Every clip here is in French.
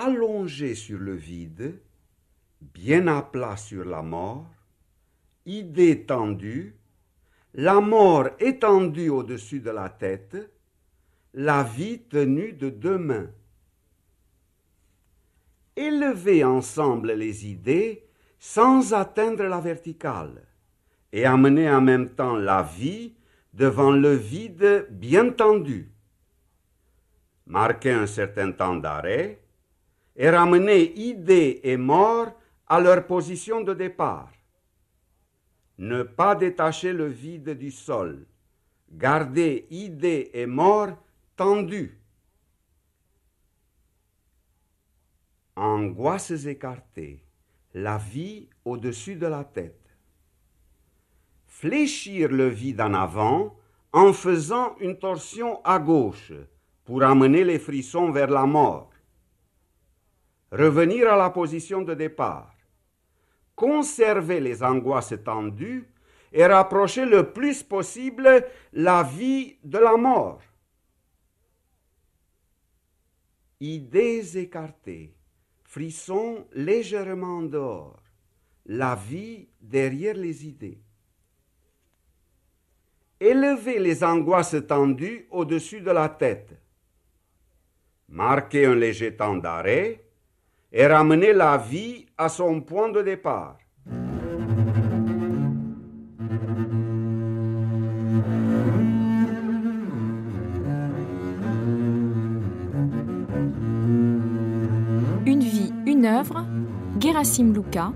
allongé sur le vide, bien à plat sur la mort, idée tendue, la mort étendue au-dessus de la tête, la vie tenue de deux mains. Élever ensemble les idées sans atteindre la verticale et amener en même temps la vie devant le vide bien tendu. Marquer un certain temps d'arrêt et ramener idées et mort à leur position de départ. Ne pas détacher le vide du sol, garder idées et mort tendues. Angoisses écartées, la vie au-dessus de la tête. Fléchir le vide en avant en faisant une torsion à gauche pour amener les frissons vers la mort. Revenir à la position de départ. Conserver les angoisses tendues et rapprocher le plus possible la vie de la mort. Idées écartées, frissons légèrement en dehors, la vie derrière les idées. Élever les angoisses tendues au-dessus de la tête. Marquer un léger temps d'arrêt et ramener la vie à son point de départ. Une vie, une œuvre, Gerasim Luca,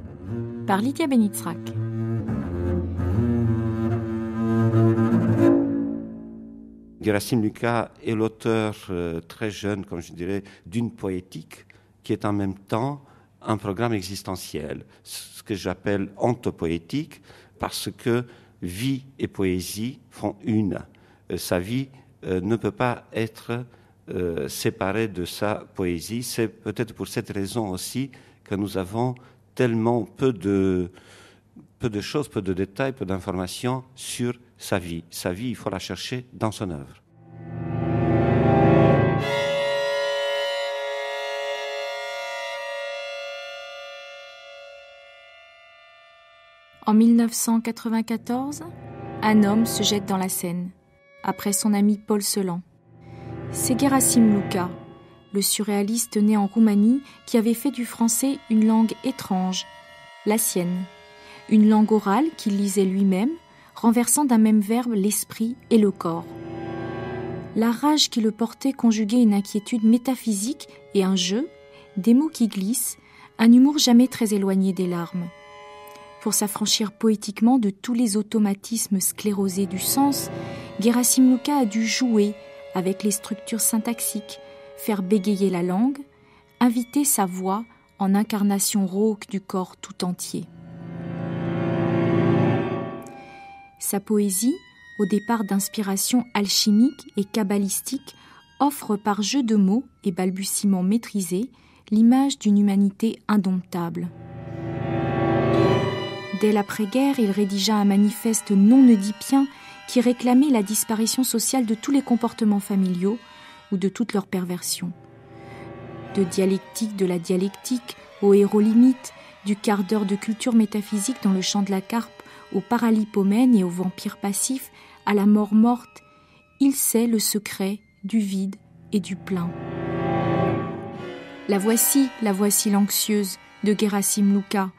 par Lydia Benitzrak. Gerasim Luca est l'auteur très jeune, comme je dirais, d'une poétique qui est en même temps un programme existentiel, ce que j'appelle ontopoétique, parce que vie et poésie font une. Sa vie ne peut pas être séparée de sa poésie. C'est peut-être pour cette raison aussi que nous avons tellement peu de choses, peu de détails, peu d'informations sur sa vie. Sa vie, il faut la chercher dans son œuvre. En 1994, un homme se jette dans la Seine, après son ami Paul Celan. C'est Gerasim Luca, le surréaliste né en Roumanie qui avait fait du français une langue étrange, la sienne, une langue orale qu'il lisait lui-même, renversant d'un même verbe l'esprit et le corps. La rage qui le portait conjuguait une inquiétude métaphysique et un jeu, des mots qui glissent, un humour jamais très éloigné des larmes. Pour s'affranchir poétiquement de tous les automatismes sclérosés du sens, Gerasim Luca a dû jouer avec les structures syntaxiques, faire bégayer la langue, inviter sa voix en incarnation rauque du corps tout entier. Sa poésie, au départ d'inspiration alchimique et kabbalistique, offre par jeu de mots et balbutiements maîtrisés l'image d'une humanité indomptable. Dès l'après-guerre, il rédigea un manifeste non oedipien qui réclamait la disparition sociale de tous les comportements familiaux ou de toutes leurs perversions. De dialectique de la dialectique au héros limite, du quart d'heure de culture métaphysique dans le chant de la carpe au paralipomène et au vampire passif, à la mort morte, il sait le secret du vide et du plein. La voici l'anxieuse de Gerasim Luca,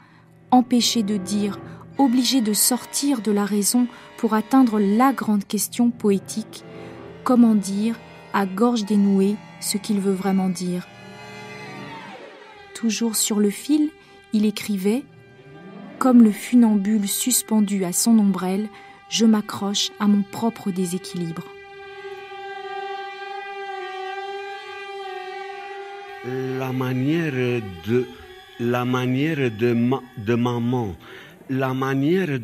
empêchée de dire, obligée de sortir de la raison pour atteindre la grande question poétique, comment dire, à gorge dénouée, ce qu'il veut vraiment dire. Toujours sur le fil, il écrivait « Comme le funambule suspendu à son ombrelle, je m'accroche à mon propre déséquilibre. » La manière de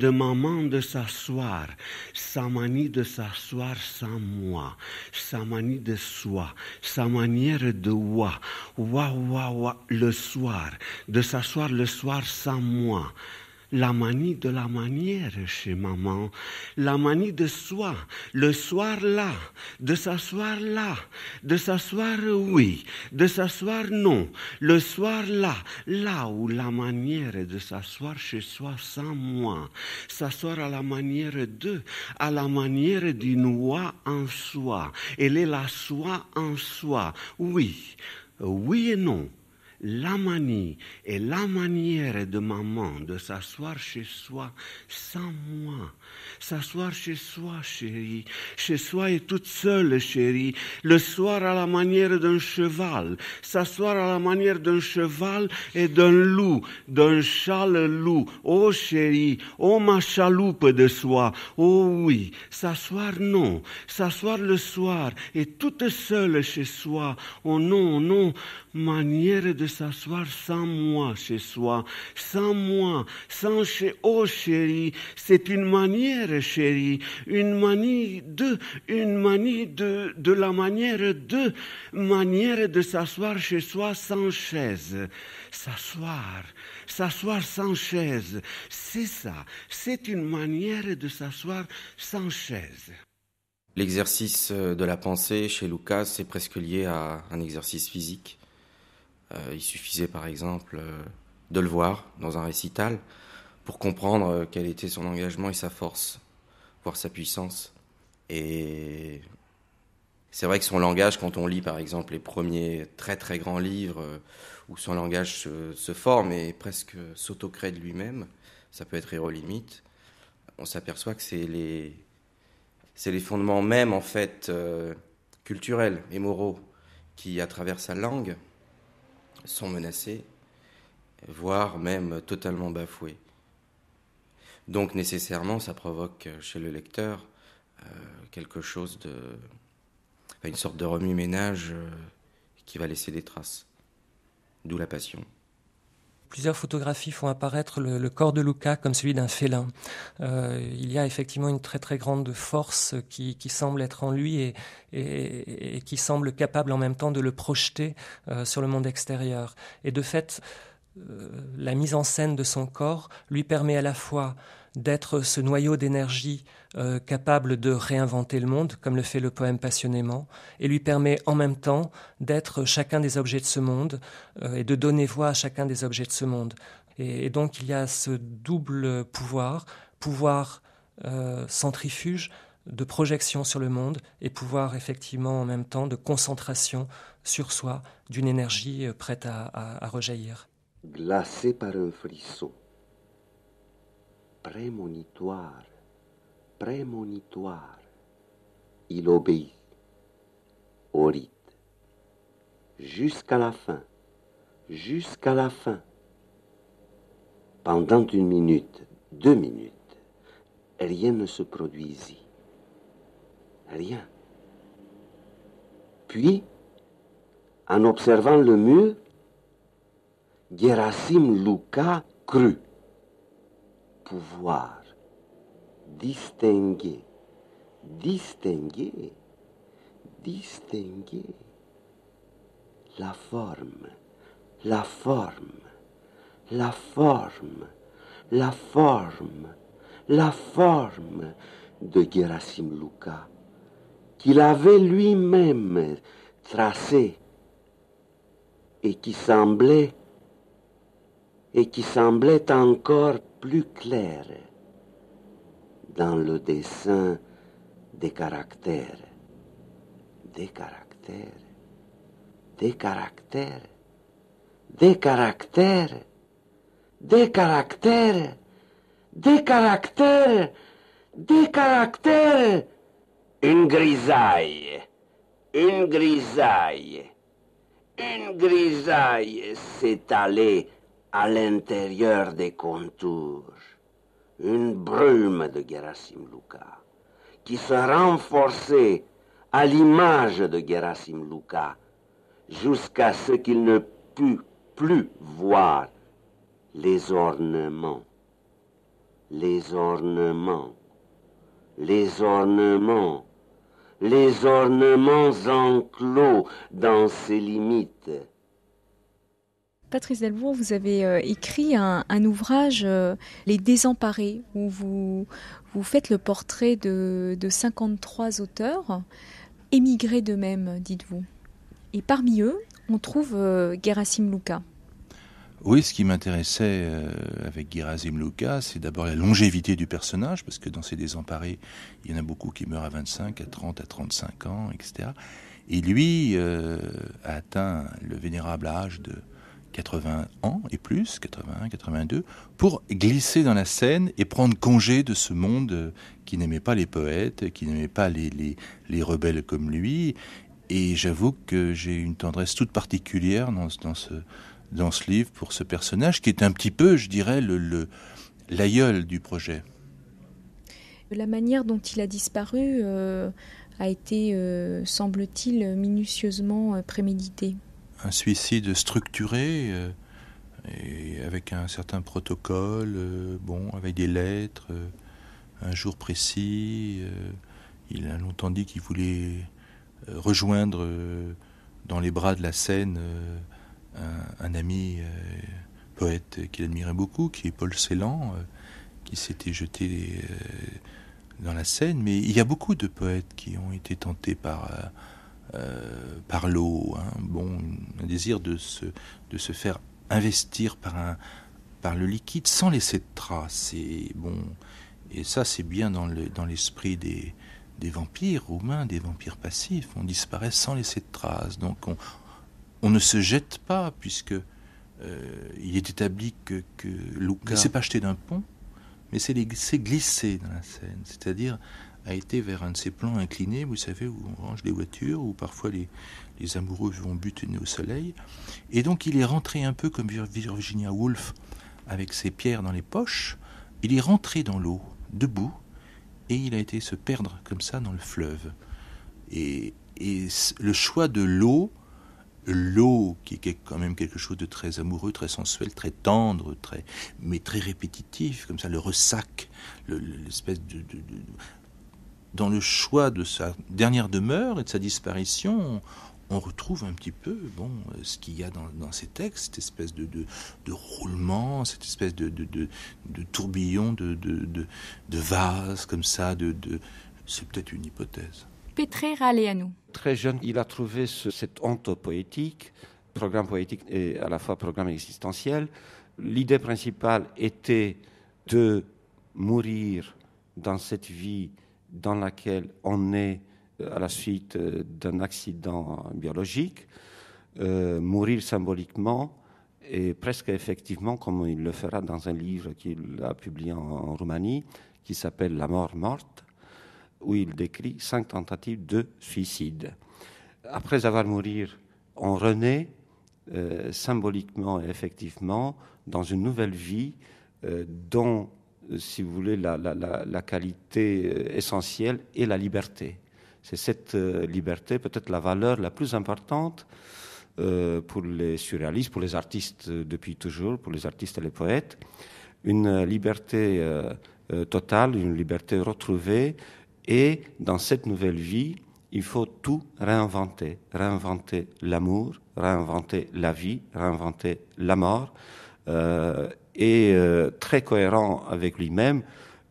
maman de s'asseoir, sa manie de s'asseoir sans moi, sa manie de soi, sa manière de wa, le soir, de s'asseoir le soir sans moi, La manie de la manière chez maman, la manie de soi, le soir là, de s'asseoir là, de s'asseoir oui, de s'asseoir non, le soir là, là où la manière de s'asseoir chez soi sans moi, s'asseoir à la manière de, à la manière d'une oie en soi, elle est la soi en soi, oui, oui et non. La manie et la manière de maman de s'asseoir chez soi sans moi. S'asseoir chez soi, chérie. Chez soi et toute seule, chérie. Le soir à la manière d'un cheval. S'asseoir à la manière d'un cheval et d'un loup, d'un châle-loup. Oh chérie, oh ma chaloupe de soie. Oh oui, s'asseoir non. S'asseoir le soir et toute seule chez soi. Oh non, non. Manière de s'asseoir sans moi chez soi, sans moi, sans chez oh chérie, c'est une manière chérie, une manie de la manière de s'asseoir chez soi sans chaise, s'asseoir sans chaise, c'est ça, c'est une manière de s'asseoir sans chaise. L'exercice de la pensée chez Lucas, c'est presque lié à un exercice physique. Il suffisait par exemple de le voir dans un récital pour comprendre quel était son engagement et sa force, voir sa puissance. Et c'est vrai que son langage, quand on lit par exemple les premiers très très grands livres où son langage se forme et presque s'autocrée de lui-même, ça peut être Hérolimite, on s'aperçoit que c'est les fondements même en fait culturels et moraux qui, à travers sa langue, sont menacés, voire même totalement bafoués. Donc nécessairement, ça provoque chez le lecteur quelque chose une sorte de remue-ménage qui va laisser des traces. D'où la passion. Plusieurs photographies font apparaître le corps de Lucas comme celui d'un félin. Il y a effectivement une très très grande force qui semble être en lui et qui semble capable en même temps de le projeter sur le monde extérieur. Et de fait, la mise en scène de son corps lui permet à la fois d'être ce noyau d'énergie capable de réinventer le monde, comme le fait le poème passionnément, et lui permet en même temps d'être chacun des objets de ce monde et de donner voix à chacun des objets de ce monde. Et donc il y a ce double pouvoir centrifuge de projection sur le monde et pouvoir effectivement en même temps de concentration sur soi d'une énergie prête à rejaillir. Glacé par un frisson, prémonitoire, il obéit au rite, jusqu'à la fin. Pendant 1 minute, 2 minutes, rien ne se produisit. Rien. Puis, en observant le mur, Gerasim Luca crut pouvoir distinguer la forme de Gerasim Luca, qu'il avait lui-même tracé et qui semblait encore plus clair dans le dessin des caractères. Une grisaille s'étalait à l'intérieur des contours. Une brume de Gerasim Luca qui se renforçait à l'image de Gerasim Luca jusqu'à ce qu'il ne pût plus voir les ornements enclos dans ses limites. Patrice Delbourg, vous avez écrit un ouvrage, Les Désemparés, où vous faites le portrait de 53 auteurs, émigrés d'eux-mêmes, dites-vous. Et parmi eux, on trouve Gerasim Luka. Oui, ce qui m'intéressait avec Gerasim Luka, c'est d'abord la longévité du personnage, parce que dans ces Désemparés, il y en a beaucoup qui meurent à 25, à 30, à 35 ans, etc. Et lui a atteint le vénérable âge de 80 ans et plus, 81, 82, pour glisser dans la scène et prendre congé de ce monde qui n'aimait pas les poètes, qui n'aimait pas les rebelles comme lui. Et j'avoue que j'ai une tendresse toute particulière dans ce livre pour ce personnage qui est un petit peu, je dirais, l'aïeul du projet. La manière dont il a disparu a été, semble-t-il, minutieusement préméditée. Un suicide structuré et avec un certain protocole, avec des lettres, un jour précis. Il a longtemps dit qu'il voulait rejoindre dans les bras de la Seine un ami poète qu'il admirait beaucoup, qui est Paul Celan, qui s'était jeté dans la Seine. Mais il y a beaucoup de poètes qui ont été tentés par l'eau, un désir de se faire investir par le liquide sans laisser de traces. Et ça c'est bien dans l'esprit des vampires roumains, des vampires passifs. On disparaît sans laisser de traces. Donc on ne se jette pas, puisque il est établi que Luka ne s'est pas jeté d'un pont, mais s'est glissé dans la Seine, c'est-à-dire a été vers un de ces plans inclinés, vous savez, où on range les voitures, où parfois les amoureux vont butinner au soleil. Et donc il est rentré un peu comme Virginia Woolf, avec ses pierres dans les poches. Il est rentré dans l'eau, debout, et il a été se perdre comme ça dans le fleuve. Et le choix de l'eau qui est quand même quelque chose de très amoureux, très sensuel, très tendre, mais très répétitif, comme ça, le ressac, l'espèce de dans le choix de sa dernière demeure et de sa disparition, on retrouve un petit peu ce qu'il y a dans ces textes, cette espèce de roulement, cette espèce de tourbillon, de vase comme ça, c'est peut-être une hypothèse. Petre Raleanu. Très jeune, il a trouvé cette honte poétique, programme poétique et à la fois programme existentiel. L'idée principale était de mourir dans cette vie dans laquelle on est à la suite d'un accident biologique, mourir symboliquement et presque effectivement, comme il le fera dans un livre qu'il a publié en Roumanie, qui s'appelle « La mort morte », où il décrit 5 tentatives de suicide. Après avoir mouru, on renaît symboliquement et effectivement dans une nouvelle vie dont, si vous voulez, la qualité essentielle est la liberté. C'est cette liberté, peut-être la valeur la plus importante pour les surréalistes, pour les artistes depuis toujours, pour les artistes et les poètes. Une liberté totale, une liberté retrouvée. Et dans cette nouvelle vie, il faut tout réinventer. Réinventer l'amour, réinventer la vie, réinventer la mort. Très cohérent avec lui-même,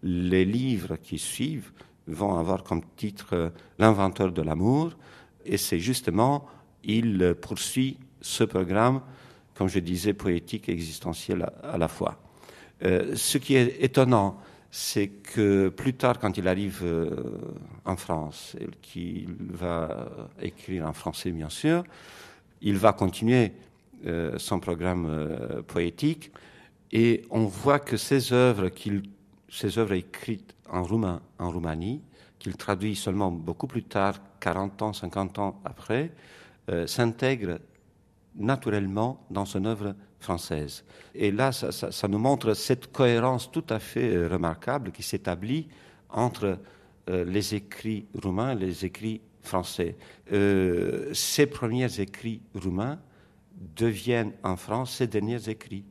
les livres qui suivent vont avoir comme titre « L'inventeur de l'amour ». Et c'est justement, il poursuit ce programme, comme je disais, poétique et existentiel à la fois. Ce qui est étonnant, c'est que plus tard, quand il arrive en France, et qu'il va écrire en français, bien sûr, il va continuer son programme poétique, et on voit que ces œuvres écrites en roumain, en Roumanie, qu'il traduit seulement beaucoup plus tard, 40 ans, 50 ans après, s'intègrent naturellement dans son œuvre française. Et là, ça nous montre cette cohérence tout à fait remarquable qui s'établit entre les écrits roumains et les écrits français. Ces premiers écrits roumains deviennent en France ces derniers écrits.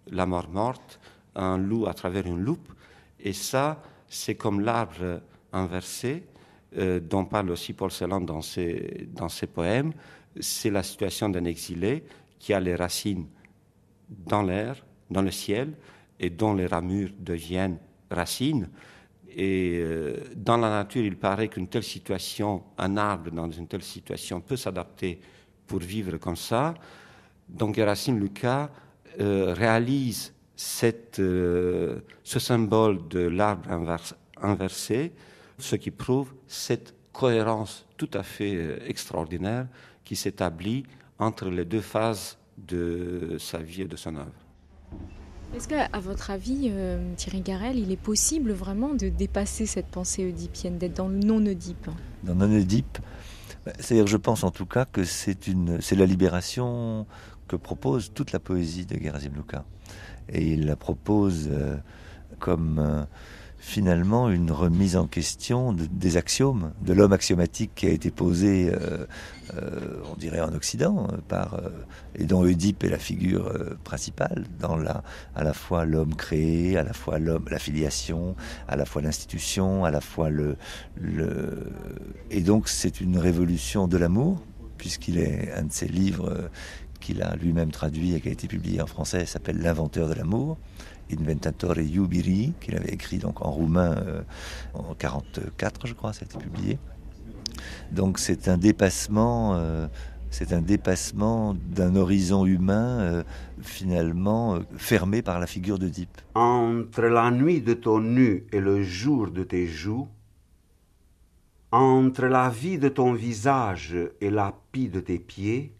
La mort morte, un loup à travers une loupe. Et ça, c'est comme l'arbre inversé, dont parle aussi Paul Celan dans ses poèmes. C'est la situation d'un exilé qui a les racines dans l'air, dans le ciel, et dont les ramures deviennent racines. Et dans la nature, il paraît qu'une telle situation, un arbre dans une telle situation peut s'adapter pour vivre comme ça. Donc Gerasim Lukács réalise ce symbole de l'arbre inversé, ce qui prouve cette cohérence tout à fait extraordinaire qui s'établit entre les deux phases de sa vie et de son œuvre. Est-ce qu'à votre avis, Thierry Garrel, il est possible vraiment de dépasser cette pensée oedipienne, d'être dans le non-Oedipe ? Dans le non-Oedipe, c'est-à-dire, je pense en tout cas que c'est la libération que propose toute la poésie de Gerasim Lukács. Et il la propose comme finalement une remise en question des axiomes, de l'homme axiomatique qui a été posé, on dirait en Occident, et dont Oedipe est la figure principale, dans à la fois l'homme créé, à la fois l'homme, la filiation, à la fois l'institution, à la fois Et donc c'est une révolution de l'amour, puisqu'il est un de ses livres qu'il a lui-même traduit et qui a été publié en français, s'appelle L'inventeur de l'amour, Inventatore Iubirii, qu'il avait écrit donc en roumain en 1944, je crois, ça a été publié. Donc c'est un dépassement d'un horizon humain finalement fermé par la figure d'Oedipe. Entre la nuit de ton nu et le jour de tes joues, entre la vie de ton visage et la pie de tes pieds,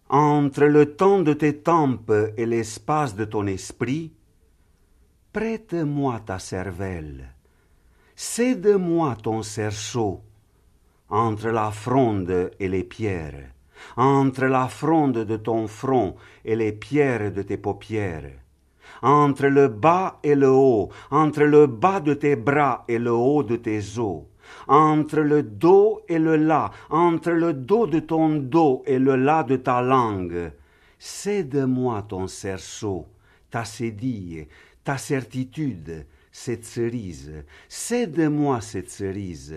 entre le temps de tes tempes et l'espace de ton esprit, prête-moi ta cervelle, cède-moi ton cerceau, entre la fronde et les pierres, entre la fronde de ton front et les pierres de tes paupières, entre le bas et le haut, entre le bas de tes bras et le haut de tes os, entre le dos et le la, entre le dos de ton dos et le la de ta langue. Cède-moi ton cerceau, ta cédille, ta certitude, cette cerise. Cède-moi cette cerise,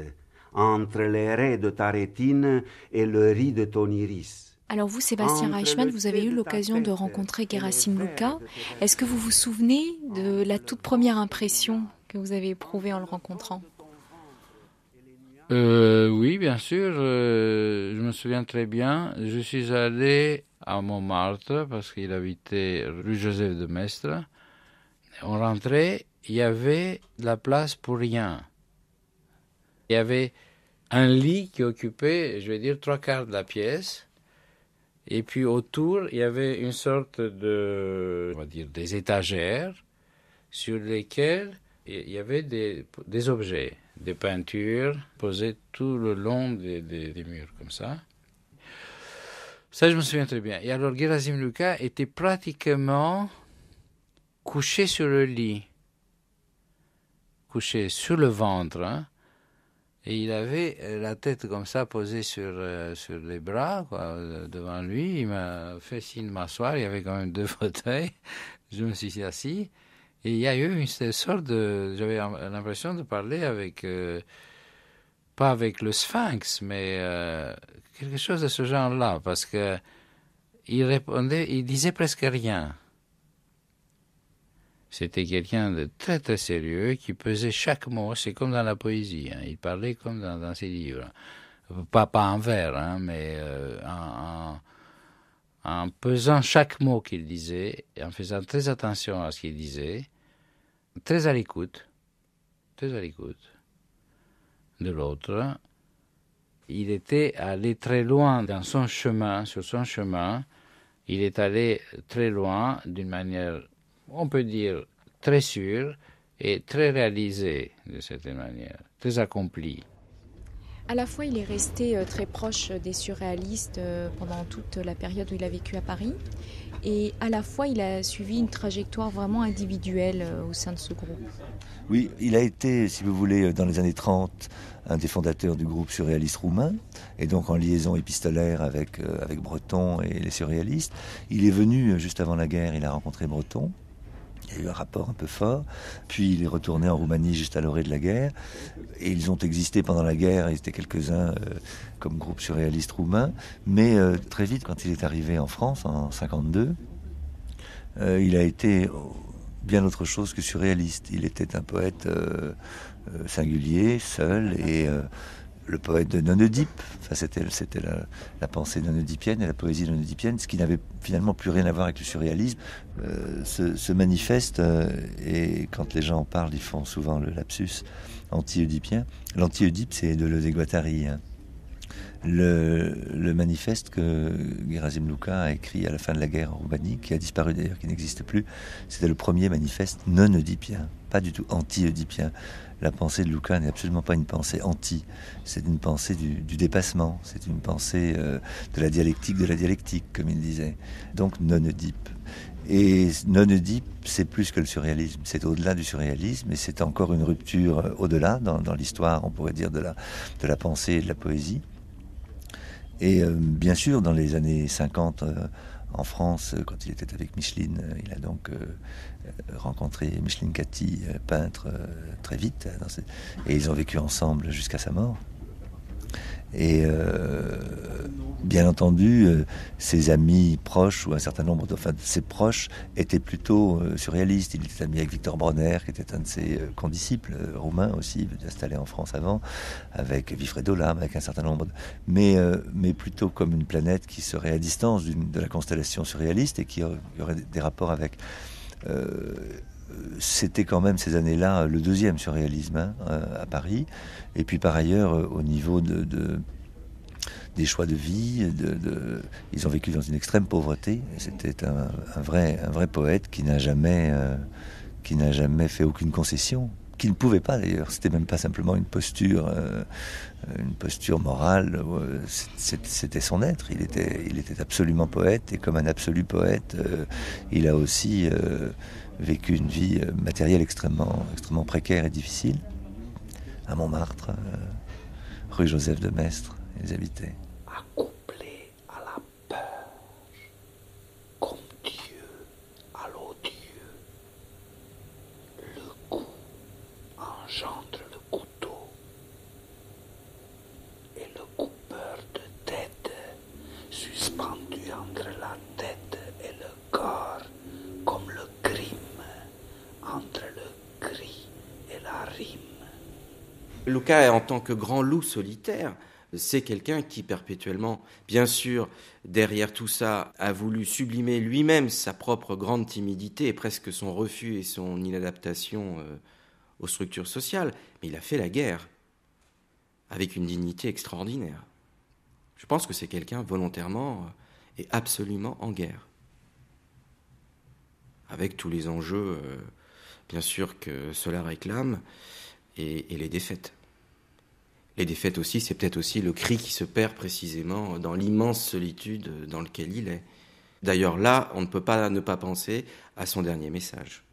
entre les raies de ta rétine et le riz de ton iris. Alors vous, Sébastien Reichmann, vous avez eu l'occasion de rencontrer Gerasim Lukács. Est-ce que vous vous souvenez de la toute première impression que vous avez éprouvée en le rencontrant ? Oui, bien sûr, je me souviens très bien. Je suis allé à Montmartre parce qu'il habitait rue Joseph de Maistre. On rentrait, il y avait de la place pour rien. Il y avait un lit qui occupait, je vais dire, 3/4 de la pièce. Et puis autour, il y avait une sorte de, on va dire, des étagères sur lesquelles il y avait des objets. Des peintures posées tout le long des murs, comme ça. Ça, je me souviens très bien. Et alors, Gerasim Lukács était pratiquement couché sur le lit, couché sur le ventre, hein, et il avait la tête comme ça posée sur les bras, quoi, devant lui. Il m'a fait signe de m'asseoir. Il y avait quand même 2 fauteuils. Je me suis assis. Et il y a eu une sorte de... J'avais l'impression de parler avec... pas avec le Sphinx, mais quelque chose de ce genre-là, parce que il disait presque rien. C'était quelqu'un de très très sérieux qui pesait chaque mot. C'est comme dans la poésie, hein. Il parlait comme dans ses livres. Pas en vers, hein, mais en pesant chaque mot qu'il disait, et en faisant très attention à ce qu'il disait, très à l'écoute de l'autre. Il était allé très loin dans son chemin, sur son chemin. Il est allé très loin d'une manière, on peut dire, très sûre et très réalisée de cette manière, très accomplie. À la fois, il est resté très proche des surréalistes pendant toute la période où il a vécu à Paris. Et à la fois, il a suivi une trajectoire vraiment individuelle au sein de ce groupe. Oui, il a été, si vous voulez, dans les années 30, un des fondateurs du groupe surréaliste roumain, et donc en liaison épistolaire avec Breton et les surréalistes. Il est venu juste avant la guerre, il a rencontré Breton. Il y a eu un rapport un peu fort. Puis il est retourné en Roumanie juste à l'orée de la guerre. Et ils ont existé pendant la guerre. Ils étaient quelques-uns comme groupe surréaliste roumain. Mais très vite, quand il est arrivé en France, en 1952, il a été bien autre chose que surréaliste. Il était un poète singulier, seul, et le poète de Nonedipe, enfin, c'était la pensée nonedipienne et la poésie nonedipienne, ce qui n'avait finalement plus rien à voir avec le surréalisme, se manifeste, et quand les gens en parlent, ils font souvent le lapsus anti-oedipien. L'anti-Oedipe, c'est Deleuze et Guattari, hein. Le manifeste que Gerasim Luca a écrit à la fin de la guerre en Roumanie, qui a disparu d'ailleurs, qui n'existe plus, c'était le premier manifeste non-oedipien, pas du tout anti-oedipien. La pensée de Luca n'est absolument pas une pensée anti, c'est une pensée du dépassement, c'est une pensée de la dialectique, comme il disait. Donc non-oedipe. Et non-oedipe, c'est plus que le surréalisme, c'est au-delà du surréalisme, et c'est encore une rupture au-delà, dans l'histoire, on pourrait dire, de la pensée et de la poésie. Et bien sûr, dans les années 50, en France, quand il était avec Micheline, il a donc rencontré Micheline Cathy, peintre, très vite, et ils ont vécu ensemble jusqu'à sa mort. Et bien entendu, ses amis proches, ou un certain nombre de ses proches, étaient plutôt surréalistes. Il était ami avec Victor Bronner, qui était un de ses condisciples, roumain aussi, installé en France avant, avec Wilfredo Lam, avec un certain nombre mais plutôt comme une planète qui serait à distance de la constellation surréaliste et qui aurait des rapports avec... c'était quand même ces années-là le deuxième surréalisme, hein, à Paris. Et puis par ailleurs, au niveau des choix de vie, ils ont vécu dans une extrême pauvreté. C'était un vrai poète qui n'a jamais fait aucune concession, qui ne pouvait pas d'ailleurs. C'était même pas simplement une posture morale. C'était son être. Il était absolument poète, et comme un absolu poète, il a aussi vécu une vie matérielle extrêmement précaire et difficile. À Montmartre, rue Joseph de Maistre, ils habitaient. Accouplé à la peur, comme Dieu à l'odieux, le coup engendre le couteau, et le coupeur de tête, suspendu entre la tête et le corps, comme le crime entre le cri et la rime. Luca, en tant que grand loup solitaire, c'est quelqu'un qui perpétuellement, bien sûr, derrière tout ça, a voulu sublimer lui-même sa propre grande timidité et presque son refus et son inadaptation aux structures sociales. Mais il a fait la guerre avec une dignité extraordinaire. Je pense que c'est quelqu'un volontairement et absolument en guerre. Avec tous les enjeux, bien sûr, que cela réclame, et les défaites. Les défaites aussi, c'est peut-être aussi le cri qui se perd précisément dans l'immense solitude dans laquelle il est. D'ailleurs, là, on ne peut pas ne pas penser à son dernier message.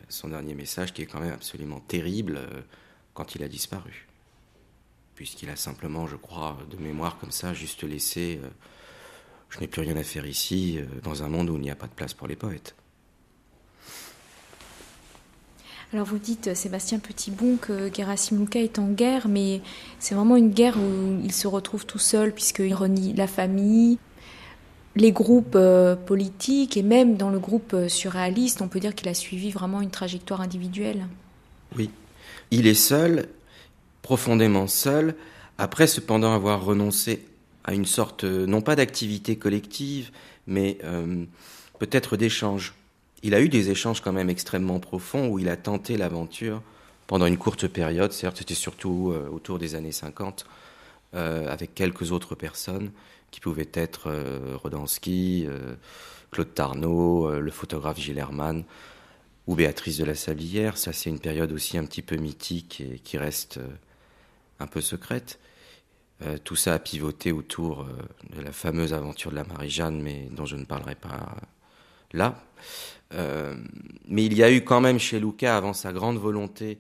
Son dernier message qui est quand même absolument terrible quand il a disparu. Puisqu'il a simplement, je crois, de mémoire comme ça, juste laissé « je n'ai plus rien à faire ici, dans un monde où il n'y a pas de place pour les poètes ». Alors vous dites, Sébastien Petitbon, que Gerasim Luca est en guerre, mais c'est vraiment une guerre où il se retrouve tout seul, puisqu'il renie la famille, les groupes politiques, et même dans le groupe surréaliste, on peut dire qu'il a suivi vraiment une trajectoire individuelle. Oui, il est seul, profondément seul, après cependant avoir renoncé à une sorte, non pas d'activité collective, mais peut-être d'échange. Il a eu des échanges quand même extrêmement profonds où il a tenté l'aventure pendant une courte période, certes c'était surtout autour des années 50, avec quelques autres personnes qui pouvaient être Rodansky, Claude Tarnot, le photographe Gilles Herman ou Béatrice de la Sablière. Ça c'est une période aussi un petit peu mythique et qui reste un peu secrète. Tout ça a pivoté autour de la fameuse aventure de la Marie-Jeanne, mais dont je ne parlerai pas là. Mais il y a eu quand même chez Luca, avant sa grande volonté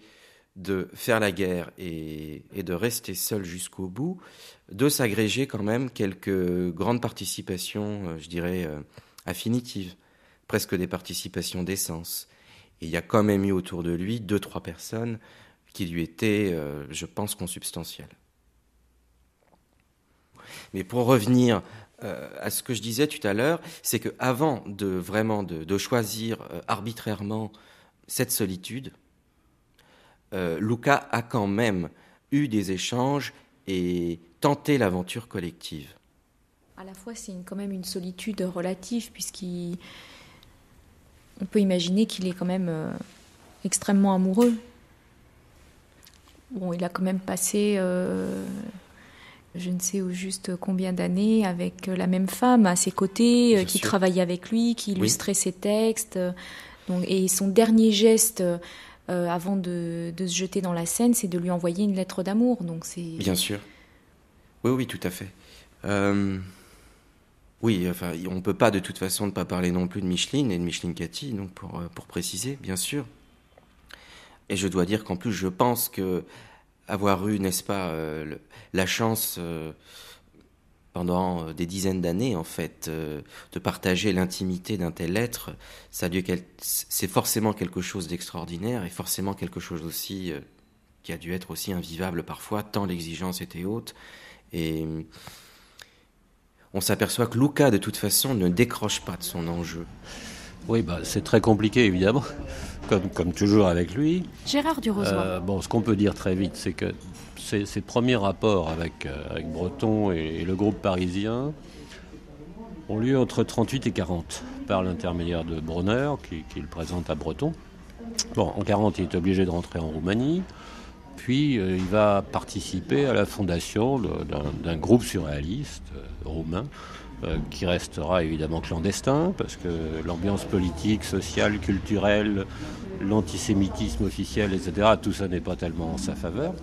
de faire la guerre et de rester seul jusqu'au bout, de s'agréger quand même quelques grandes participations, je dirais, affinitives, presque des participations d'essence. Et il y a quand même eu autour de lui 2-3 personnes qui lui étaient, je pense, consubstantielles. Mais pour revenir à ce que je disais tout à l'heure, c'est qu'avant de choisir arbitrairement cette solitude, Luca a quand même eu des échanges et tenté l'aventure collective. À la fois, c'est quand même une solitude relative, puisqu'on peut imaginer qu'il est quand même extrêmement amoureux. Bon, il a quand même passé je ne sais au juste combien d'années avec la même femme à ses côtés, qui travaillait avec lui, qui illustrait ses textes. Donc, et son dernier geste avant de se jeter dans la Seine, c'est de lui envoyer une lettre d'amour. Donc c'est... Bien sûr. Oui, tout à fait. Oui, enfin, on ne peut pas de toute façon ne pas parler non plus de Micheline et de Micheline Cathy, donc pour préciser, bien sûr. Et je dois dire qu'en plus, je pense que avoir eu, n'est-ce pas, la chance pendant des dizaines d'années, en fait, de partager l'intimité d'un tel être, c'est forcément quelque chose d'extraordinaire et forcément quelque chose aussi qui a dû être aussi invivable parfois, tant l'exigence était haute. Et on s'aperçoit que Luca, de toute façon, ne décroche pas de son enjeu. Oui, c'est très compliqué, évidemment, comme toujours avec lui. Gérard Durozoy. Ce qu'on peut dire très vite, c'est que ses premiers rapports avec Breton et le groupe parisien ont lieu entre 38 et 40, par l'intermédiaire de Bronner, qui le présente à Breton. En 40, il est obligé de rentrer en Roumanie. Puis, il va participer à la fondation d'un groupe surréaliste roumain, qui restera évidemment clandestin, parce que l'ambiance politique, sociale, culturelle, l'antisémitisme officiel, etc., tout ça n'est pas tellement en sa faveur.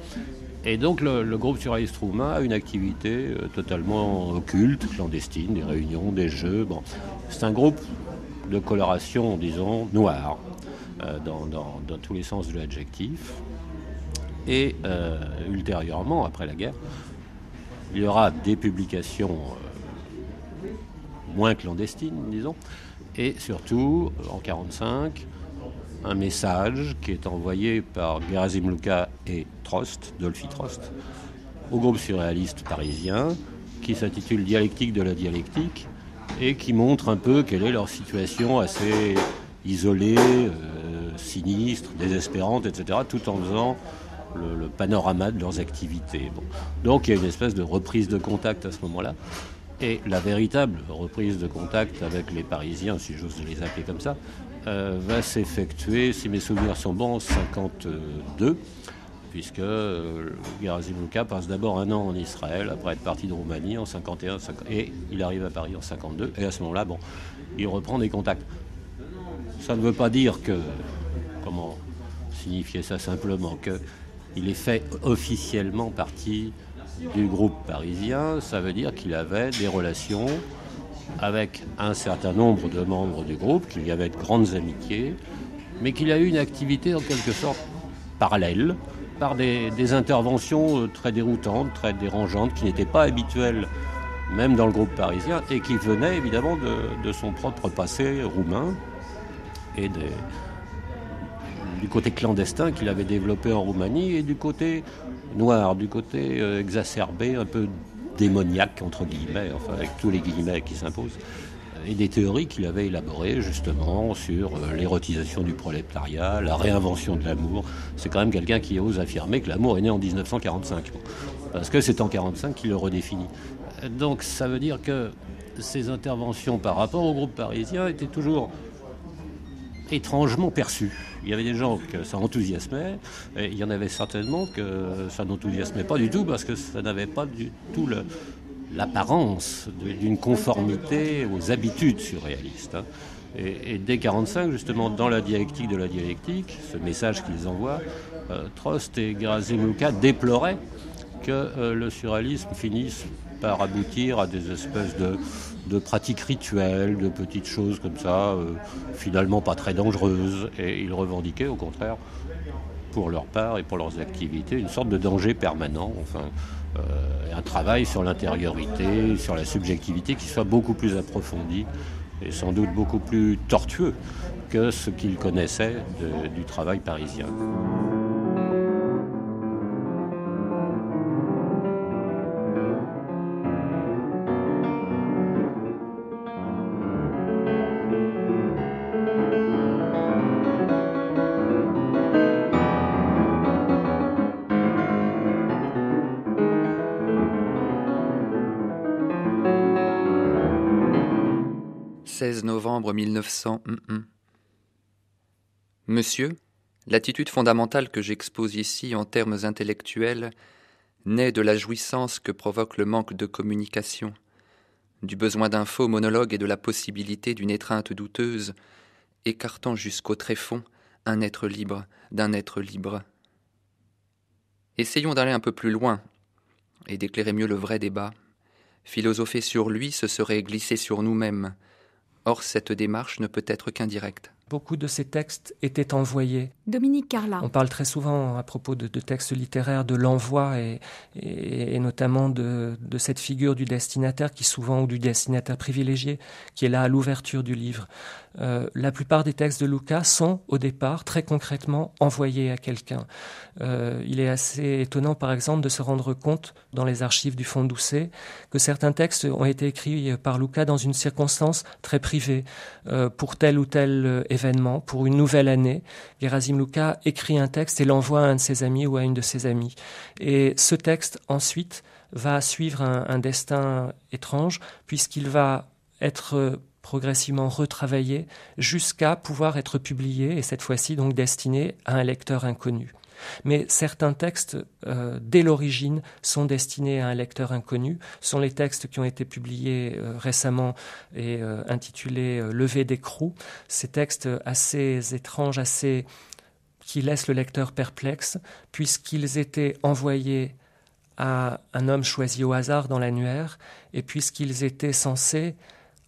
Et donc le groupe surréaliste roumain a une activité totalement occulte, clandestine, des réunions, des jeux. C'est un groupe de coloration, disons, noire, dans tous les sens de l'adjectif. Et ultérieurement, après la guerre, il y aura des publications moins clandestines, disons, et surtout, en 1945, un message qui est envoyé par Gerasim Luca et Dolphy Trost, au groupe surréaliste parisien, qui s'intitule « Dialectique de la dialectique » et qui montre un peu quelle est leur situation assez isolée, sinistre, désespérante, etc., tout en faisant le panorama de leurs activités. Donc il y a une espèce de reprise de contact à ce moment-là. Et la véritable reprise de contact avec les Parisiens, si j'ose les appeler comme ça, va s'effectuer, si mes souvenirs sont bons, en 1952, puisque Gerasim Luca passe d'abord un an en Israël, après être parti de Roumanie en 1951, et il arrive à Paris en 1952, et à ce moment-là, il reprend des contacts. Ça ne veut pas dire que, comment signifier ça simplement, qu'il est fait officiellement partie du groupe parisien, ça veut dire qu'il avait des relations avec un certain nombre de membres du groupe, qu'il y avait de grandes amitiés, mais qu'il a eu une activité en quelque sorte parallèle, par des interventions très déroutantes, très dérangeantes, qui n'étaient pas habituelles même dans le groupe parisien, et qui venaient évidemment de son propre passé roumain et du côté clandestin qu'il avait développé en Roumanie et du côté noir, du côté exacerbé, un peu démoniaque, entre guillemets, enfin avec tous les guillemets qui s'imposent, et des théories qu'il avait élaborées justement sur l'érotisation du prolétariat, la réinvention de l'amour. C'est quand même quelqu'un qui ose affirmer que l'amour est né en 1945, parce que c'est en 1945 qu'il le redéfinit. Donc ça veut dire que ses interventions par rapport au groupe parisien étaient toujours étrangement perçues. Il y avait des gens que ça enthousiasmait, et il y en avait certainement que ça n'enthousiasmait pas du tout, parce que ça n'avait pas du tout l'apparence d'une conformité aux habitudes surréalistes. Et dès 1945, justement, dans la dialectique de la dialectique, ce message qu'ils envoient, Trost et Gerasim Luca déploraient que le surréalisme finisse par aboutir à des espèces de pratiques rituelles, de petites choses comme ça, finalement pas très dangereuses. Et ils revendiquaient, au contraire, pour leur part et pour leurs activités, une sorte de danger permanent, un travail sur l'intériorité, sur la subjectivité qui soit beaucoup plus approfondi et sans doute beaucoup plus tortueux que ce qu'ils connaissaient du travail parisien. 16 novembre 1900. Monsieur, l'attitude fondamentale que j'expose ici en termes intellectuels naît de la jouissance que provoque le manque de communication, du besoin d'un faux monologue et de la possibilité d'une étreinte douteuse, écartant jusqu'au tréfonds un être libre d'un être libre. Essayons d'aller un peu plus loin et d'éclairer mieux le vrai débat. Philosopher sur lui, ce serait glisser sur nous-mêmes. Or, cette démarche ne peut être qu'indirecte. Beaucoup de ces textes étaient envoyés. Dominique Carla. On parle très souvent à propos de textes littéraires de l'envoi et notamment de cette figure du destinataire qui souvent, ou du destinataire privilégié, qui est là à l'ouverture du livre. La plupart des textes de Lucas sont au départ très concrètement envoyés à quelqu'un. Il est assez étonnant par exemple de se rendre compte dans les archives du Fonds Doucet que certains textes ont été écrits par Lucas dans une circonstance très privée pour tel ou tel événement, pour une nouvelle année. Gerasim Luca écrit un texte et l'envoie à un de ses amis ou à une de ses amies. Et ce texte, ensuite, va suivre un destin étrange, puisqu'il va être progressivement retravaillé jusqu'à pouvoir être publié, et cette fois-ci donc destiné à un lecteur inconnu. Mais certains textes, dès l'origine, sont destinés à un lecteur inconnu. Ce sont les textes qui ont été publiés récemment et intitulés « Lever d'écrou ». Ces textes assez étranges, qui laissent le lecteur perplexe, puisqu'ils étaient envoyés à un homme choisi au hasard dans l'annuaire, et puisqu'ils étaient censés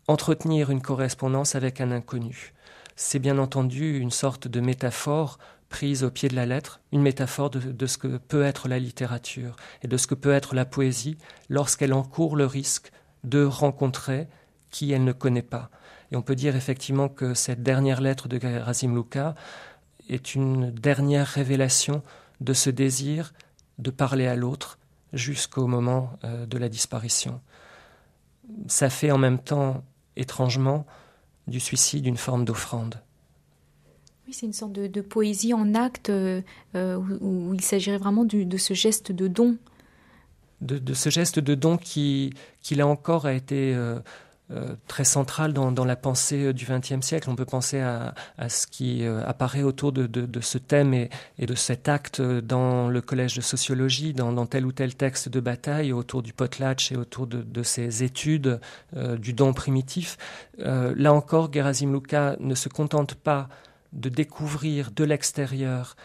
entretenir une correspondance avec un inconnu. C'est bien entendu une sorte de métaphore prise au pied de la lettre, une métaphore de ce que peut être la littérature et de ce que peut être la poésie lorsqu'elle encourt le risque de rencontrer qui elle ne connaît pas. Et on peut dire effectivement que cette dernière lettre de Gerasim Luca est une dernière révélation de ce désir de parler à l'autre jusqu'au moment de la disparition. Ça fait en même temps, étrangement, du suicide une forme d'offrande. Oui, c'est une sorte de poésie en acte où il s'agirait vraiment de ce geste de don. De ce geste de don qui là encore a été très central dans la pensée du XXe siècle. On peut penser à ce qui apparaît autour de ce thème et de cet acte dans le collège de sociologie, dans tel ou tel texte de bataille, autour du potlatch et autour de ces études du don primitif. Là encore, Gerasim Luca ne se contente pas de découvrir de l'extérieur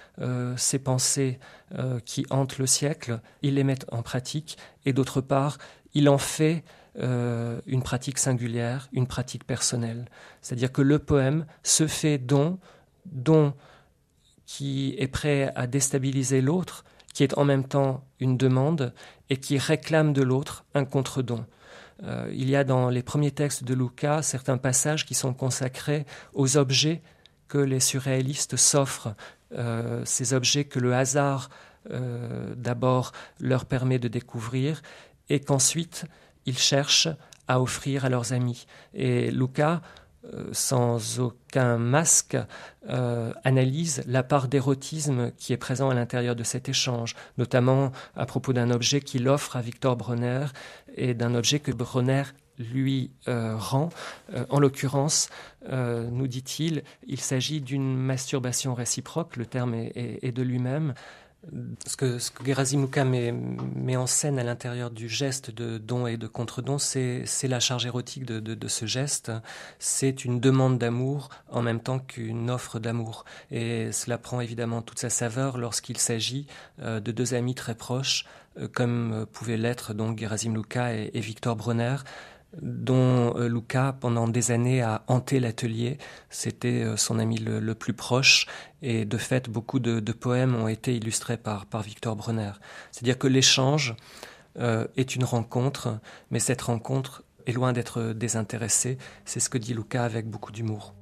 ces pensées qui hantent le siècle, il les met en pratique, et d'autre part, il en fait une pratique singulière, une pratique personnelle. C'est-à-dire que le poème se fait don qui est prêt à déstabiliser l'autre, qui est en même temps une demande, et qui réclame de l'autre un contre-don. Il y a dans les premiers textes de Luca certains passages qui sont consacrés aux objets que les surréalistes s'offrent, ces objets que le hasard d'abord leur permet de découvrir et qu'ensuite ils cherchent à offrir à leurs amis. Et Luca, sans aucun masque, analyse la part d'érotisme qui est présent à l'intérieur de cet échange, notamment à propos d'un objet qu'il offre à Victor Bronner et d'un objet que Bronner lui rend. En l'occurrence, nous dit-il, il s'agit d'une masturbation réciproque, le terme est de lui-même. Ce que Gerasim Luca met en scène à l'intérieur du geste de don et de contre-don, c'est la charge érotique de ce geste. C'est une demande d'amour en même temps qu'une offre d'amour. Et cela prend évidemment toute sa saveur lorsqu'il s'agit de deux amis très proches, comme pouvaient l'être donc Gerasim Luca et Victor Bronner, dont Luca, pendant des années, a hanté l'atelier. C'était son ami le plus proche, et de fait, beaucoup de poèmes ont été illustrés par Victor Bronner. C'est-à-dire que l'échange est une rencontre, mais cette rencontre est loin d'être désintéressée. C'est ce que dit Luca avec beaucoup d'humour.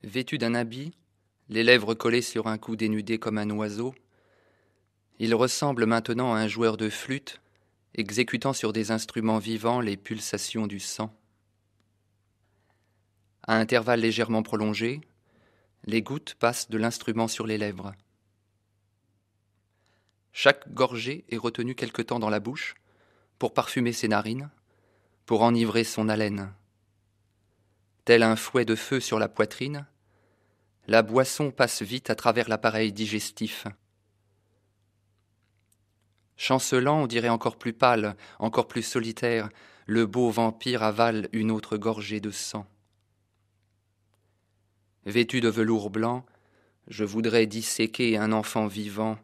Vêtu d'un habit, les lèvres collées sur un cou dénudé comme un oiseau, il ressemble maintenant à un joueur de flûte, exécutant sur des instruments vivants les pulsations du sang. À intervalles légèrement prolongés, les gouttes passent de l'instrument sur les lèvres. Chaque gorgée est retenue quelque temps dans la bouche pour parfumer ses narines, pour enivrer son haleine. Tel un fouet de feu sur la poitrine, la boisson passe vite à travers l'appareil digestif. Chancelant, on dirait encore plus pâle, encore plus solitaire, le beau vampire avale une autre gorgée de sang. Vêtu de velours blanc, je voudrais disséquer un enfant vivant,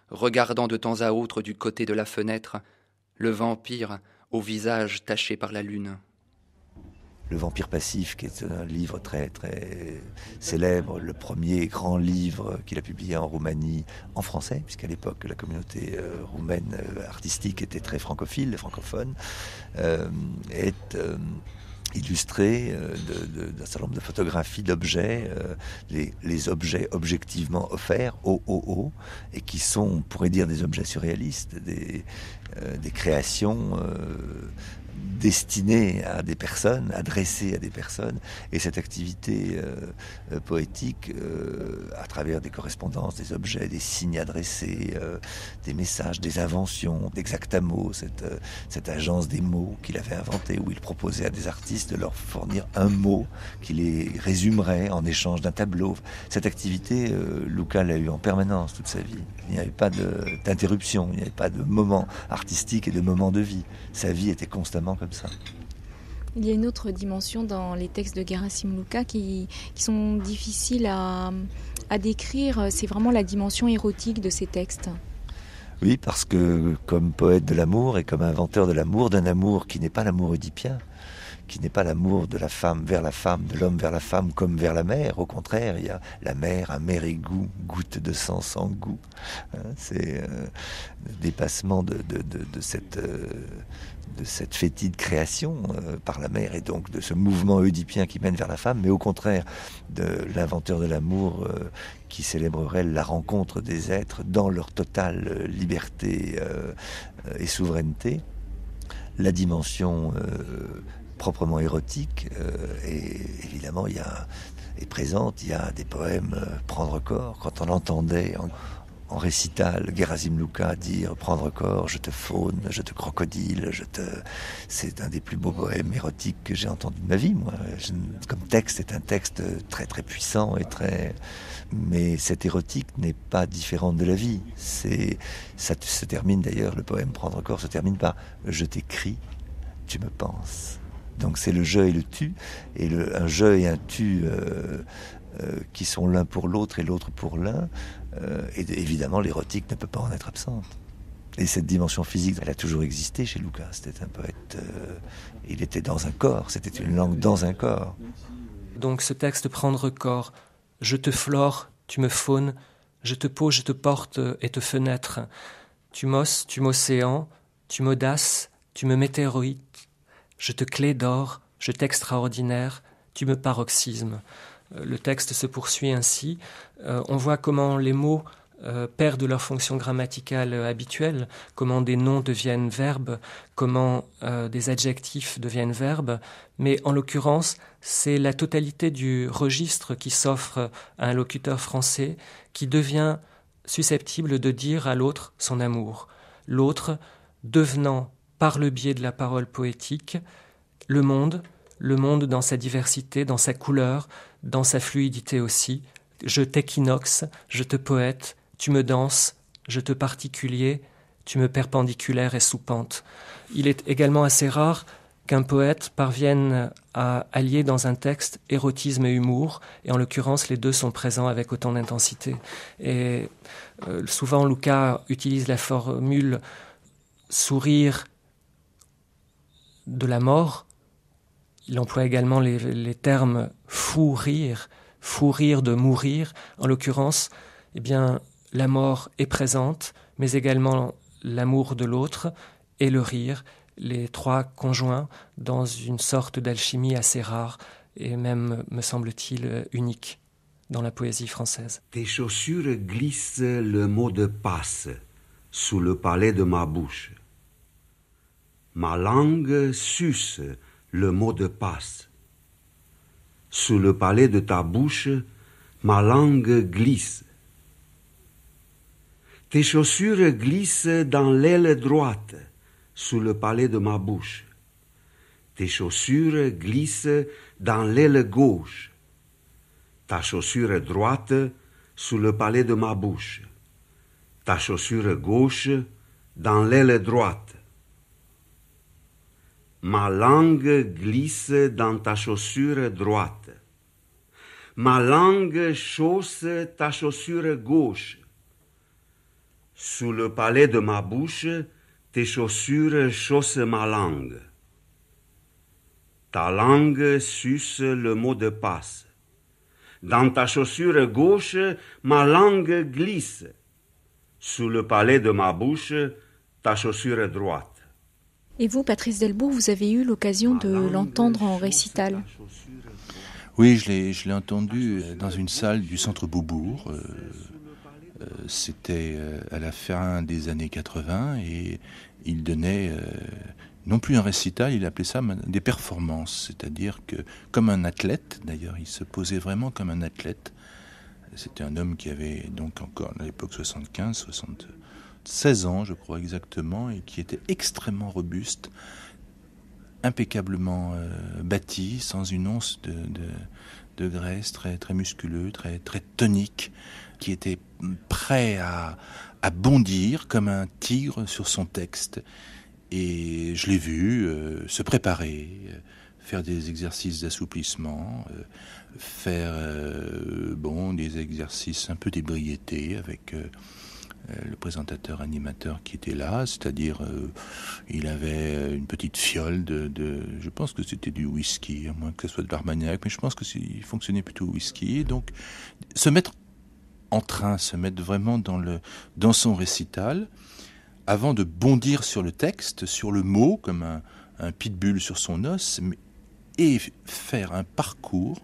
regardant de temps à autre du côté de la fenêtre, le vampire au visage taché par la lune. Le Vampire passif, qui est un livre très très célèbre, le premier grand livre qu'il a publié en Roumanie en français, puisqu'à l'époque la communauté roumaine artistique était très francophile, francophone, est illustré d'un certain nombre de photographies d'objets, les objets objectivement offerts, et qui sont, on pourrait dire, des objets surréalistes, des créations destinées à des personnes, adressées à des personnes, et cette activité poétique, à travers des correspondances, des objets, des signes adressés, des messages, des inventions, d'Exactamo, cette agence des mots qu'il avait inventée, où il proposait à des artistes de leur fournir un mot qui les résumerait en échange d'un tableau. Cette activité, Luca l'a eu en permanence toute sa vie. Il n'y avait pas d'interruption, il n'y avait pas de moment artistique et de moment de vie. Sa vie était constamment comme ça. Il y a une autre dimension dans les textes de Gerasim Luca qui sont difficiles à décrire. C'est vraiment la dimension érotique de ces textes. Oui, parce que comme poète de l'amour et comme inventeur de l'amour, d'un amour qui n'est pas l'amour oedipien, qui n'est pas l'amour de la femme vers la femme, de l'homme vers la femme comme vers la mer. Au contraire, il y a la mer, amer égout, goutte de sang sans goût. C'est le dépassement de cette fétide création par la mer, et donc de ce mouvement oedipien qui mène vers la femme, mais au contraire de l'inventeur de l'amour qui célébrerait la rencontre des êtres dans leur totale liberté et souveraineté. La dimension proprement érotique et évidemment est présente. Il y a des poèmes prendre corps. Quand on entendait en récital Gerasim Luca dire prendre corps, je te faune, je te crocodile, c'est un des plus beaux poèmes érotiques que j'ai entendu de ma vie, moi. Comme texte, c'est un texte très très puissant et mais cette érotique n'est pas différente de la vie. Ça se termine d'ailleurs, le poème prendre corps se termine par je t'écris, tu me penses. Donc c'est le je et le tu, et un je et un tu qui sont l'un pour l'autre et l'autre pour l'un. Et évidemment, l'érotique ne peut pas en être absente. Et cette dimension physique, elle a toujours existé chez Luca. C'était un poète, il était dans un corps, c'était une langue dans un corps. Donc ce texte prendre corps, je te flore, tu me faunes, je te pose, je te porte et te fenêtre. Tu m'os, tu m'océan, tu m'audaces, tu me météoroïdes. Je te clé d'or, je t'extraordinaire, tu me paroxysme. Le texte se poursuit ainsi. On voit comment les mots perdent leur fonction grammaticale habituelle, comment des noms deviennent verbes, comment des adjectifs deviennent verbes, mais en l'occurrence, c'est la totalité du registre qui s'offre à un locuteur français qui devient susceptible de dire à l'autre son amour. L'autre devenant, par le biais de la parole poétique, le monde dans sa diversité, dans sa couleur, dans sa fluidité aussi. Je t'équinoxe, je te poète, tu me danses, je te particulier, tu me perpendiculaire et sous-pente. Il est également assez rare qu'un poète parvienne à allier dans un texte érotisme et humour, et en l'occurrence les deux sont présents avec autant d'intensité. Et souvent Luca utilise la formule sourire de la mort. Il emploie également les termes fou rire de mourir. En l'occurrence, eh bien, la mort est présente, mais également l'amour de l'autre et le rire, les trois conjoints dans une sorte d'alchimie assez rare et même, me semble-t-il, unique dans la poésie française. Tes chaussures glissent le mot de passe sous le palais de ma bouche. Ma langue suce le mot de passe. Sous le palais de ta bouche, ma langue glisse. Tes chaussures glissent dans l'aile droite, sous le palais de ma bouche. Tes chaussures glissent dans l'aile gauche. Ta chaussure droite sous le palais de ma bouche. Ta chaussure gauche dans l'aile droite. Ma langue glisse dans ta chaussure droite. Ma langue chausse ta chaussure gauche. Sous le palais de ma bouche, tes chaussures chaussent ma langue. Ta langue suce le mot de passe. Dans ta chaussure gauche, ma langue glisse. Sous le palais de ma bouche, ta chaussure droite. Et vous, Patrice Delbourg, vous avez eu l'occasion de l'entendre en récital? Oui, je l'ai entendu dans une salle du Centre Beaubourg. C'était à la fin des années 80 et il donnait non plus un récital, il appelait ça des performances, c'est-à-dire que comme un athlète, d'ailleurs il se posait vraiment comme un athlète. C'était un homme qui avait donc encore à l'époque 76 ans je crois exactement et qui était extrêmement robuste, impeccablement bâti, sans une once de graisse, très, très musculeux, très, très tonique, qui était prêt à bondir comme un tigre sur son texte. Et je l'ai vu se préparer, faire des exercices d'assouplissement, faire des exercices un peu d'ébriété avec le présentateur animateur qui était là, c'est-à-dire il avait une petite fiole je pense que c'était du whisky, à moins que ce soit de l'Armagnac, mais je pense qu'il fonctionnait plutôt au whisky. Donc se mettre en train, se mettre vraiment dans son récital, avant de bondir sur le texte, sur le mot, comme un pitbull sur son os, et faire un parcours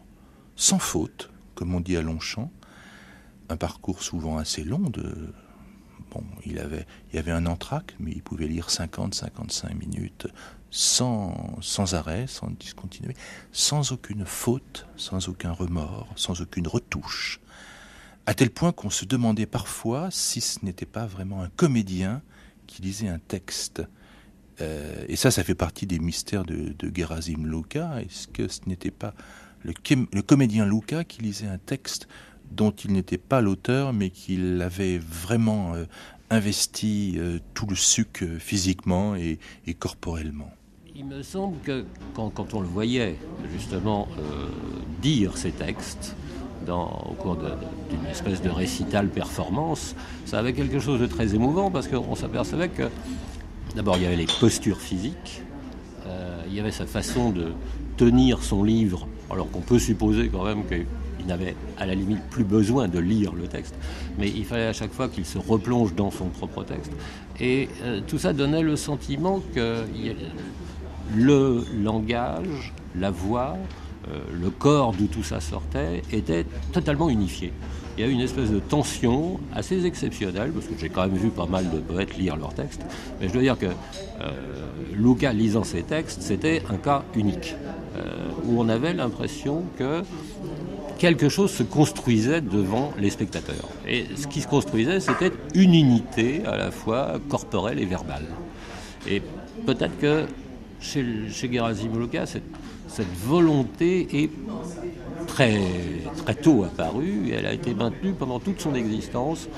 sans faute, comme on dit à Longchamp, un parcours souvent assez long. Il y avait un entracte, mais il pouvait lire 50-55 minutes sans arrêt, sans discontinuer, sans aucune faute, sans aucun remords, sans aucune retouche, à tel point qu'on se demandait parfois si ce n'était pas vraiment un comédien qui lisait un texte. Et ça fait partie des mystères de Gerasim Luka. Est-ce que ce n'était pas le comédien Luka qui lisait un texte dont il n'était pas l'auteur, mais qu'il avait vraiment investi tout le suc physiquement et corporellement? Il me semble que quand on le voyait justement dire ces textes, au cours d'une espèce de récital performance, ça avait quelque chose de très émouvant parce qu'on s'apercevait que d'abord il y avait les postures physiques, il y avait sa façon de tenir son livre, alors qu'on peut supposer quand même qu'il n'avait à la limite plus besoin de lire le texte, mais il fallait à chaque fois qu'il se replonge dans son propre texte. Et tout ça donnait le sentiment que le langage, la voix, le corps d'où tout ça sortait était totalement unifié. Il y a eu une espèce de tension assez exceptionnelle, parce que j'ai quand même vu pas mal de poètes lire leurs textes, mais je dois dire que Luka lisant ses textes, c'était un cas unique, où on avait l'impression que quelque chose se construisait devant les spectateurs. Et ce qui se construisait, c'était une unité à la fois corporelle et verbale. Et peut-être que chez Gerasim Luka, cette volonté est très, très tôt apparue et elle a été maintenue pendant toute son existence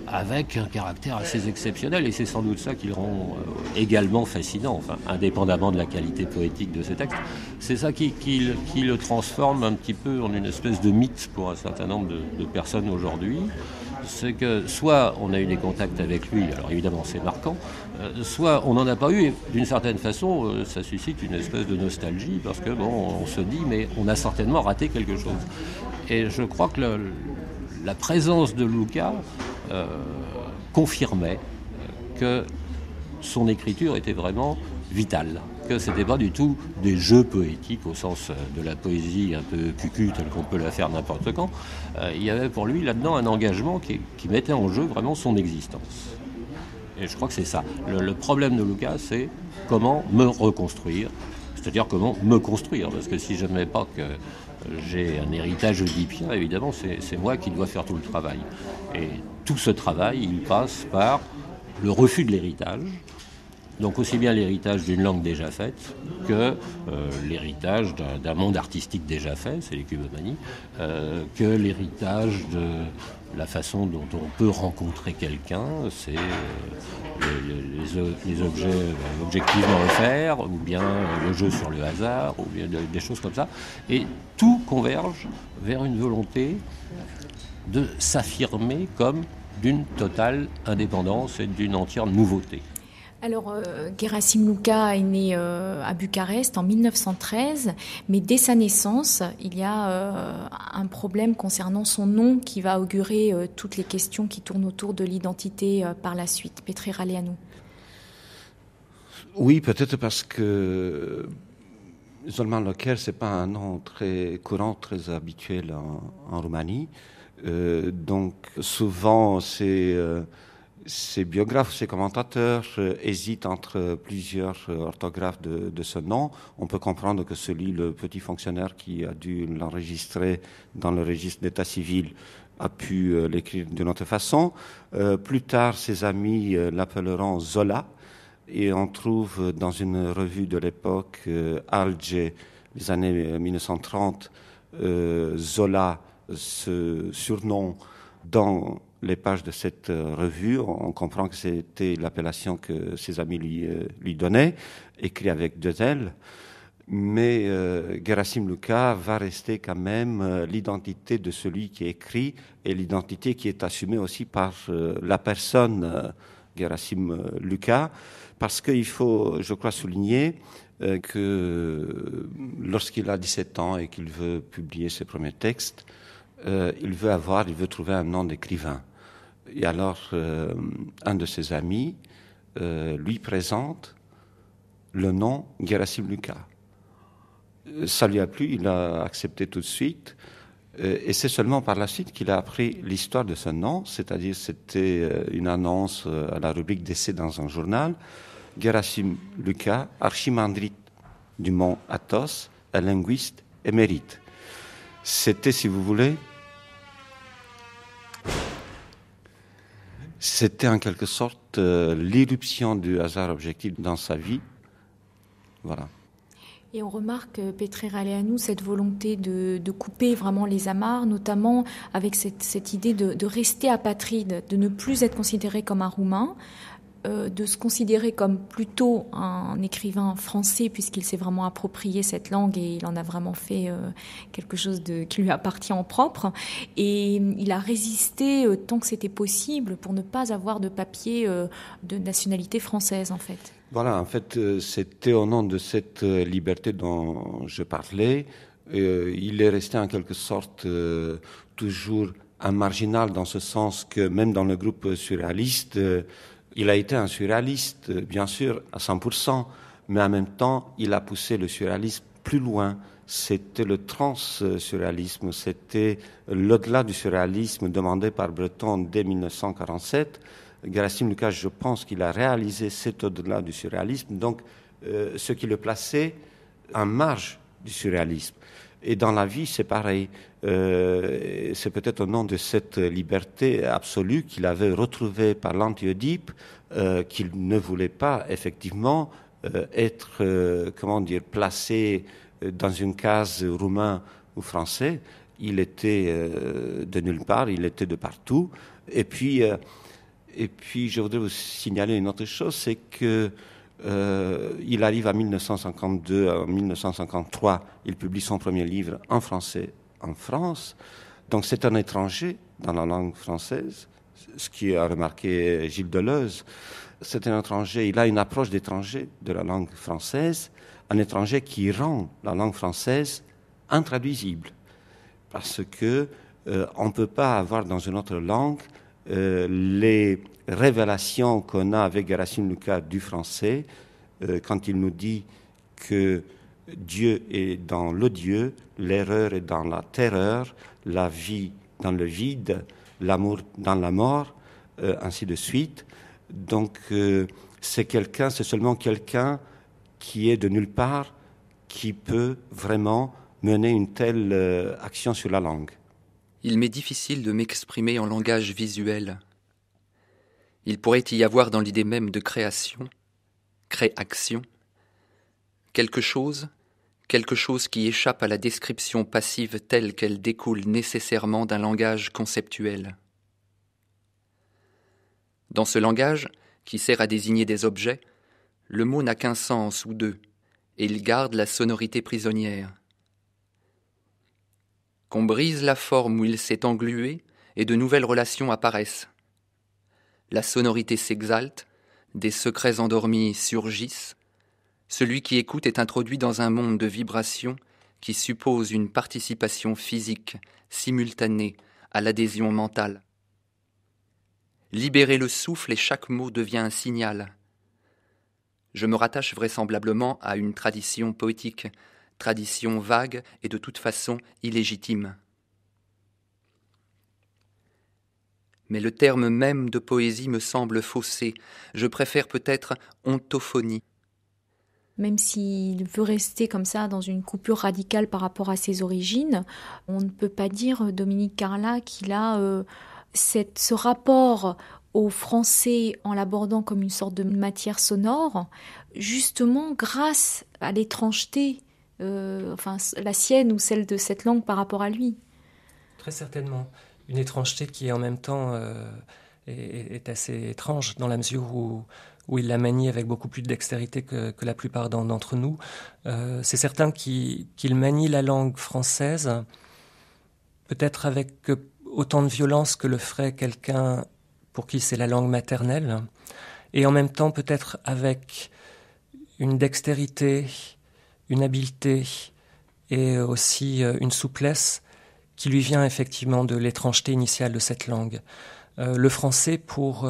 avec un caractère assez exceptionnel, et c'est sans doute ça qui le rend également fascinant, indépendamment de la qualité poétique de ses textes. C'est ça qui le transforme un petit peu en une espèce de mythe pour un certain nombre de personnes aujourd'hui. C'est que soit on a eu des contacts avec lui, alors évidemment c'est marquant, soit on n'en a pas eu, et d'une certaine façon ça suscite une espèce de nostalgie, parce que on se dit mais on a certainement raté quelque chose. Et je crois que la présence de Luka confirmait que son écriture était vraiment vitale, que c'était pas du tout des jeux poétiques au sens de la poésie un peu cucu telle qu'on peut la faire n'importe quand. Il y avait pour lui là-dedans un engagement qui mettait en jeu vraiment son existence. Et je crois que c'est ça. Le problème de Luka, c'est comment me reconstruire, c'est-à-dire comment me construire, parce que si je n'admets pas que j'ai un héritage oedipien, évidemment, c'est moi qui dois faire tout le travail. Et tout ce travail, il passe par le refus de l'héritage. Donc aussi bien l'héritage d'une langue déjà faite que l'héritage d'un monde artistique déjà fait, c'est l'écubomanie, que l'héritage de la façon dont on peut rencontrer quelqu'un, c'est les objets objectivement offerts, ou bien le jeu sur le hasard, ou bien des choses comme ça. Et tout converge vers une volonté de s'affirmer comme d'une totale indépendance et d'une entière nouveauté. Alors, Gerasim Luca est né à Bucarest en 1913, mais dès sa naissance, il y a un problème concernant son nom qui va augurer toutes les questions qui tournent autour de l'identité par la suite. Petre Raleanu. Oui, peut-être parce que Zolman Locher, ce n'est pas un nom très courant, très habituel en Roumanie. Donc, souvent, ces biographes, ces commentateurs hésitent entre plusieurs orthographes de ce nom. On peut comprendre que celui, le petit fonctionnaire qui a dû l'enregistrer dans le registre d'état civil, a pu l'écrire d'une autre façon. Plus tard, ses amis l'appelleront Zola. Et on trouve dans une revue de l'époque, Alger, les années 1930, Zola, ce surnom dans les pages de cette revue. On comprend que c'était l'appellation que ses amis lui donnaient, écrit avec 2 L. Mais Gerasim Luca va rester quand même l'identité de celui qui écrit et l'identité qui est assumée aussi par la personne Gerasim Luca, parce qu'il faut, je crois, souligner que lorsqu'il a 17 ans et qu'il veut publier ses premiers textes, il veut trouver un nom d'écrivain. Et alors, un de ses amis lui présente le nom Gerasim Luca. Ça lui a plu, il a accepté tout de suite. Et c'est seulement par la suite qu'il a appris l'histoire de ce nom, c'est-à-dire c'était une annonce à la rubrique d'essai dans un journal. Gerasim Luca, archimandrite du mont Athos, un linguiste émérite. C'était, si vous voulez, c'était en quelque sorte l'irruption du hasard objectif dans sa vie. Voilà. Et on remarque, Petre Raleanu, cette volonté de couper vraiment les amarres, notamment avec cette idée de rester apatride, de ne plus être considéré comme un Roumain, de se considérer comme plutôt un écrivain français, puisqu'il s'est vraiment approprié cette langue et il en a vraiment fait quelque chose qui lui appartient en propre. Et il a résisté tant que c'était possible pour ne pas avoir de papier de nationalité française, en fait. Voilà, en fait, c'était au nom de cette liberté dont je parlais. Il est resté en quelque sorte toujours un marginal, dans ce sens que même dans le groupe surréaliste, il a été un surréaliste, bien sûr, à 100%, mais en même temps, il a poussé le surréalisme plus loin. C'était le trans-surréalisme, c'était l'au-delà du surréalisme demandé par Breton dès 1947. Gerasim Luca, je pense qu'il a réalisé cet au-delà du surréalisme, donc ce qui le plaçait en marge du surréalisme. Et dans la vie, c'est pareil. C'est peut-être au nom de cette liberté absolue qu'il avait retrouvée par l'anti-Oedipe, qu'il ne voulait pas effectivement être, placé dans une case roumain ou français. Il était de nulle part, il était de partout. Et puis, je voudrais vous signaler une autre chose, c'est que il arrive en 1952, en 1953, il publie son premier livre en français en France. Donc c'est un étranger dans la langue française, ce qui a remarqué Gilles Deleuze. C'est un étranger, il a une approche d'étranger de la langue française, un étranger qui rend la langue française intraduisible. Parce que on ne peut pas avoir dans une autre langue les révélations qu'on a avec Gerasim Luca du français, quand il nous dit que Dieu est dans le Dieu, l'erreur est dans la terreur, la vie dans le vide, l'amour dans la mort, ainsi de suite. Donc c'est seulement quelqu'un qui est de nulle part, qui peut vraiment mener une telle action sur la langue. Il m'est difficile de m'exprimer en langage visuel. Il pourrait y avoir dans l'idée même de création, créaction, quelque chose qui échappe à la description passive telle qu'elle découle nécessairement d'un langage conceptuel. Dans ce langage, qui sert à désigner des objets, le mot n'a qu'un sens ou deux, et il garde la sonorité prisonnière. Qu'on brise la forme où il s'est englué, et de nouvelles relations apparaissent. La sonorité s'exalte, des secrets endormis surgissent. Celui qui écoute est introduit dans un monde de vibrations qui suppose une participation physique simultanée à l'adhésion mentale. Libérer le souffle et chaque mot devient un signal. Je me rattache vraisemblablement à une tradition poétique, tradition vague et de toute façon illégitime. Mais le terme même de poésie me semble faussé. Je préfère peut-être ontophonie. Même s'il veut rester comme ça dans une coupure radicale par rapport à ses origines, on ne peut pas dire, Dominique Carla, qu'il a ce rapport au français en l'abordant comme une sorte de matière sonore, justement grâce à l'étrangeté, la sienne ou celle de cette langue par rapport à lui. Très certainement. Une étrangeté qui en même temps est assez étrange dans la mesure où il la manie avec beaucoup plus de dextérité que la plupart d'entre nous. C'est certain qu'il manie la langue française peut-être avec autant de violence que le ferait quelqu'un pour qui c'est la langue maternelle, et en même temps peut-être avec une dextérité, une habileté et aussi une souplesse qui lui vient effectivement de l'étrangeté initiale de cette langue. Le français, pour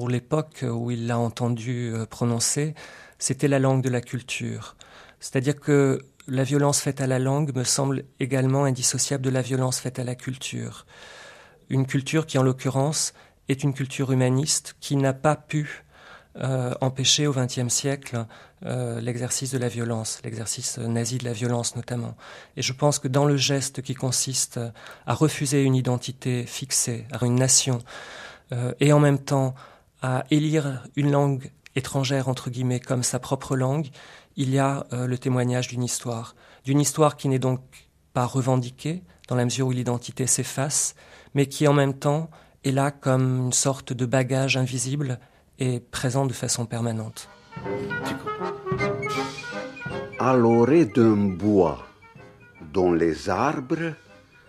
l'époque où il l'a entendu prononcer, c'était la langue de la culture. C'est-à-dire que la violence faite à la langue me semble également indissociable de la violence faite à la culture. Une culture qui, en l'occurrence, est une culture humaniste qui n'a pas pu empêcher au XXe siècle l'exercice de la violence, l'exercice nazi de la violence notamment. Et je pense que dans le geste qui consiste à refuser une identité fixée, à une nation, et en même temps à élire une langue étrangère, entre guillemets, comme sa propre langue, il y a le témoignage d'une histoire qui n'est donc pas revendiquée, dans la mesure où l'identité s'efface, mais qui en même temps est là comme une sorte de bagage invisible et présent de façon permanente. À l'orée d'un bois dont les arbres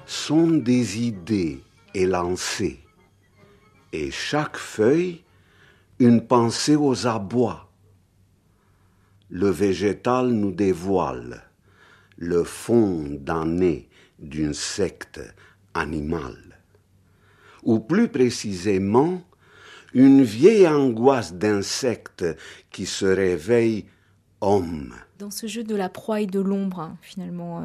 sont des idées élancées, et chaque feuille une pensée aux abois. Le végétal nous dévoile le fond damné d'une secte animale, ou plus précisément une vieille angoisse d'insecte qui se réveille homme. Dans ce jeu de la proie et de l'ombre, finalement,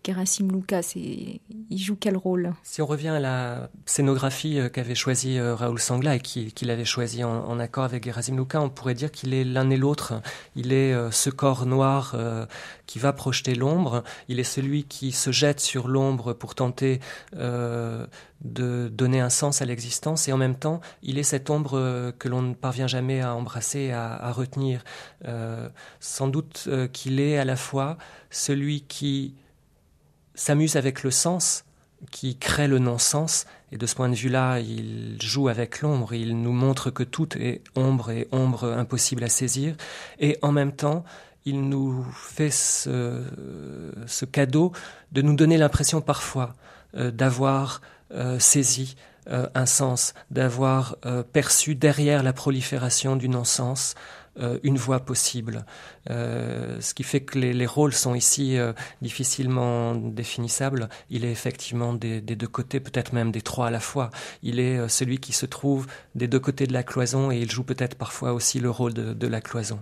Gerasim Luca, il joue quel rôle ? Si on revient à la scénographie qu'avait choisie Raoul Sangla et qu'il avait choisie en accord avec Gerasim Luca, on pourrait dire qu'il est l'un et l'autre. Il est ce corps noir qui va projeter l'ombre. Il est celui qui se jette sur l'ombre pour tenter de donner un sens à l'existence, et en même temps, il est cette ombre que l'on ne parvient jamais à embrasser, à retenir. Sans doute qu'il est à la fois celui qui s'amuse avec le sens, qui crée le non-sens, et de ce point de vue-là, il joue avec l'ombre, il nous montre que tout est ombre et ombre impossible à saisir, et en même temps, il nous fait ce cadeau de nous donner l'impression parfois d'avoir saisi un sens, d'avoir perçu derrière la prolifération du non-sens une voie possible. Ce qui fait que les rôles sont ici difficilement définissables. Il est effectivement des deux côtés, peut-être même des trois à la fois. Il est celui qui se trouve des deux côtés de la cloison, et il joue peut-être parfois aussi le rôle de la cloison.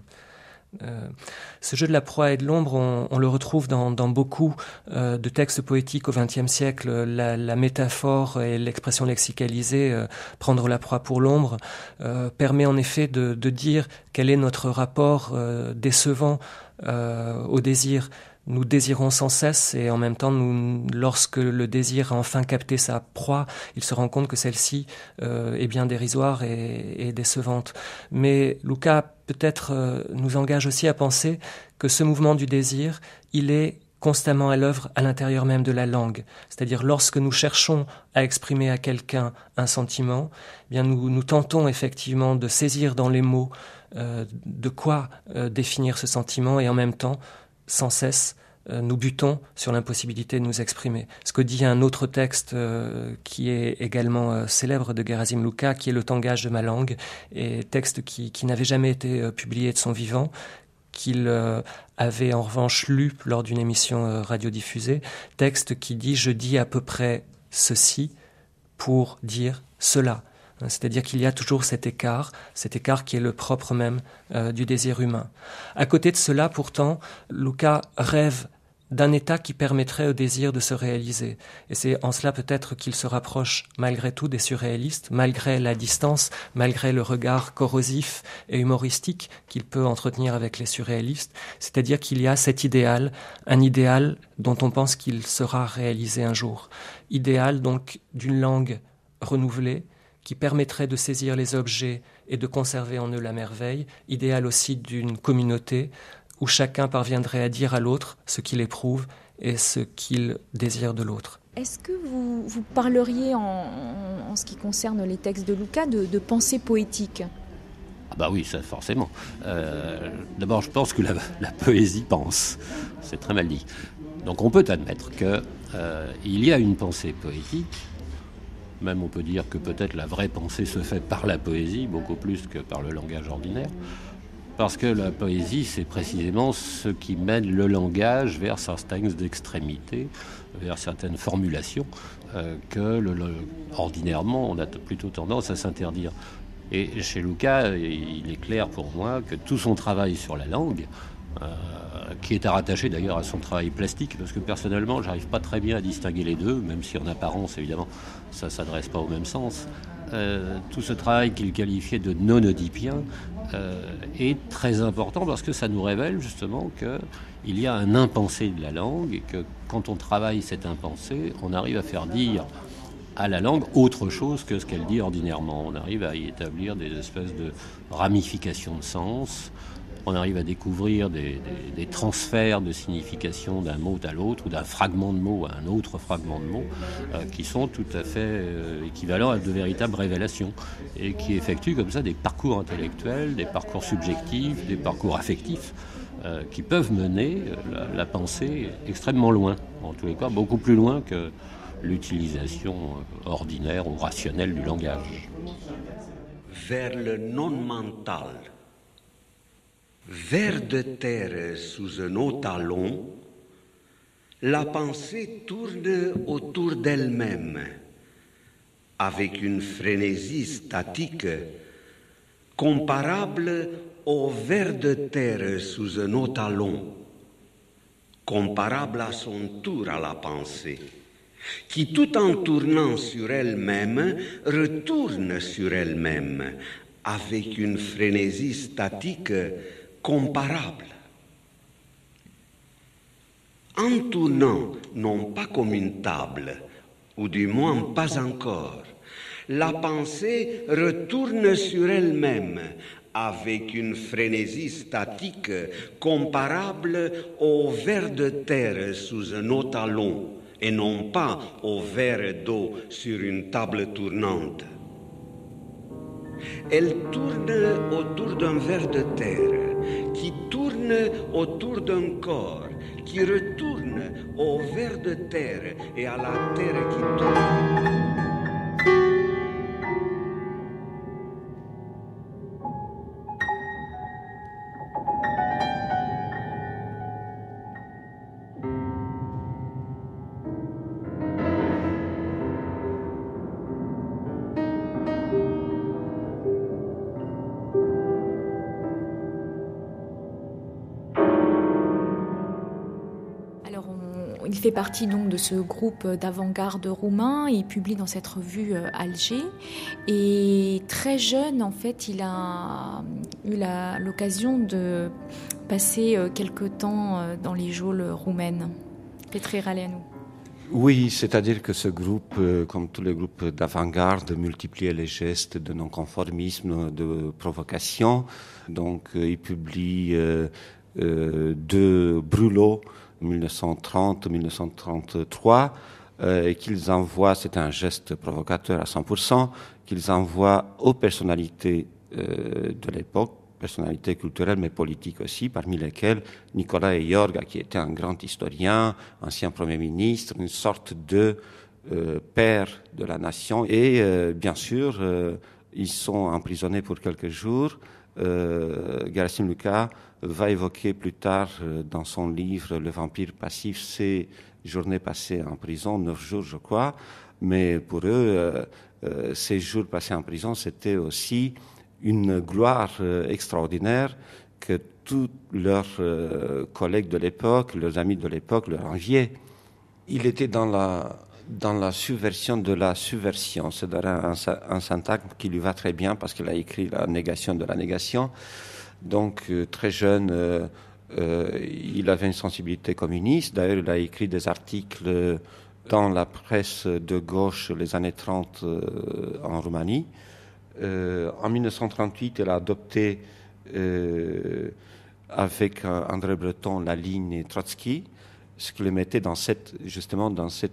Ce jeu de la proie et de l'ombre, on le retrouve dans beaucoup de textes poétiques au XXe siècle. La métaphore et l'expression lexicalisée, prendre la proie pour l'ombre, permet en effet de dire quel est notre rapport décevant au désir. nous désirons sans cesse et en même temps, lorsque le désir a enfin capté sa proie, il se rend compte que celle-ci est bien dérisoire et décevante. Mais Luca peut-être nous engage aussi à penser que ce mouvement du désir, il est constamment à l'œuvre à l'intérieur même de la langue. C'est-à-dire lorsque nous cherchons à exprimer à quelqu'un un sentiment, eh bien nous tentons effectivement de saisir dans les mots de quoi définir ce sentiment et en même temps, sans cesse, nous butons sur l'impossibilité de nous exprimer. Ce que dit un autre texte qui est également célèbre de Gerasim Luka, qui est Le tangage de ma langue, et texte qui n'avait jamais été publié de son vivant, qu'il avait en revanche lu lors d'une émission radiodiffusée, texte qui dit « Je dis à peu près ceci pour dire cela ». C'est-à-dire qu'il y a toujours cet écart qui est le propre même du désir humain. À côté de cela, pourtant, Luca rêve d'un état qui permettrait au désir de se réaliser. Et c'est en cela peut-être qu'il se rapproche malgré tout des surréalistes, malgré la distance, malgré le regard corrosif et humoristique qu'il peut entretenir avec les surréalistes. C'est-à-dire qu'il y a cet idéal, un idéal dont on pense qu'il sera réalisé un jour. Idéal donc d'une langue renouvelée, qui permettrait de saisir les objets et de conserver en eux la merveille, idéal aussi d'une communauté où chacun parviendrait à dire à l'autre ce qu'il éprouve et ce qu'il désire de l'autre. Est-ce que vous parleriez, en ce qui concerne les textes de Luca, de pensée poétique ? Ah bah oui, ça forcément. D'abord, je pense que la poésie pense. C'est très mal dit. Donc on peut admettre qu'il y a une pensée poétique. Même on peut dire que peut-être la vraie pensée se fait par la poésie, beaucoup plus que par le langage ordinaire. Parce que la poésie, c'est précisément ce qui mène le langage vers certaines extrémités, vers certaines formulations que ordinairement, on a plutôt tendance à s'interdire. Et chez Luca, il est clair pour moi que tout son travail sur la langue, qui est à rattacher d'ailleurs à son travail plastique, parce que personnellement, j'arrive pas très bien à distinguer les deux, même si en apparence, évidemment, ça s'adresse pas au même sens. Tout ce travail qu'il qualifiait de non-oedipien est très important parce que ça nous révèle justement qu'il y a un impensé de la langue et que quand on travaille cet impensé, on arrive à faire dire à la langue autre chose que ce qu'elle dit ordinairement. On arrive à y établir des espèces de ramifications de sens. On arrive à découvrir des transferts de signification d'un mot à l'autre ou d'un fragment de mot à un autre fragment de mot qui sont tout à fait équivalents à de véritables révélations et qui effectuent comme ça des parcours intellectuels, des parcours subjectifs, des parcours affectifs qui peuvent mener la pensée extrêmement loin, en tous les cas beaucoup plus loin que l'utilisation ordinaire ou rationnelle du langage. Vers le non-mental. Vers de terre sous un haut talon, la pensée tourne autour d'elle-même, avec une frénésie statique comparable au ver de terre sous un haut talon, comparable à son tour à la pensée, qui tout en tournant sur elle-même, retourne sur elle-même, avec une frénésie statique comparable. En tournant, non pas comme une table, ou du moins pas encore, la pensée retourne sur elle-même avec une frénésie statique comparable au ver de terre sous un haut talon et non pas au verre d'eau sur une table tournante. Elle tourne autour d'un ver de terre, qui tourne autour d'un corps, qui retourne au ver de terre et à la terre qui tourne. Il Il fait partie donc de ce groupe d'avant-garde roumain. Il publie dans cette revue Alger. Et très jeune, en fait, il a eu l'occasion de passer quelque temps dans les geôles roumaines. Petri Raleanu. Oui, c'est-à-dire que ce groupe, comme tous les groupes d'avant-garde, multipliait les gestes de non-conformisme, de provocation. Donc, il publie 2 brûlots, 1930-1933, et qu'ils envoient, c'est un geste provocateur à 100%, qu'ils envoient aux personnalités de l'époque, personnalités culturelles mais politiques aussi, parmi lesquelles Nicolae Iorga, qui était un grand historien, ancien Premier ministre, une sorte de père de la nation. Et bien sûr, ils sont emprisonnés pour quelques jours. Gerasim Luka va évoquer plus tard dans son livre Le vampire passif ces journées passées en prison, 9 jours je crois, mais pour eux, ces jours passés en prison, c'était aussi une gloire extraordinaire que tous leurs collègues de l'époque, leurs amis de l'époque leur enviaient. Il était dans la subversion de la subversion. C'est un syntagme qui lui va très bien parce qu'il a écrit la négation de la négation. Donc, très jeune, il avait une sensibilité communiste. D'ailleurs, il a écrit des articles dans la presse de gauche les années 30 en Roumanie. En 1938, il a adopté avec André Breton la ligne Trotsky, ce qui le mettait dans cette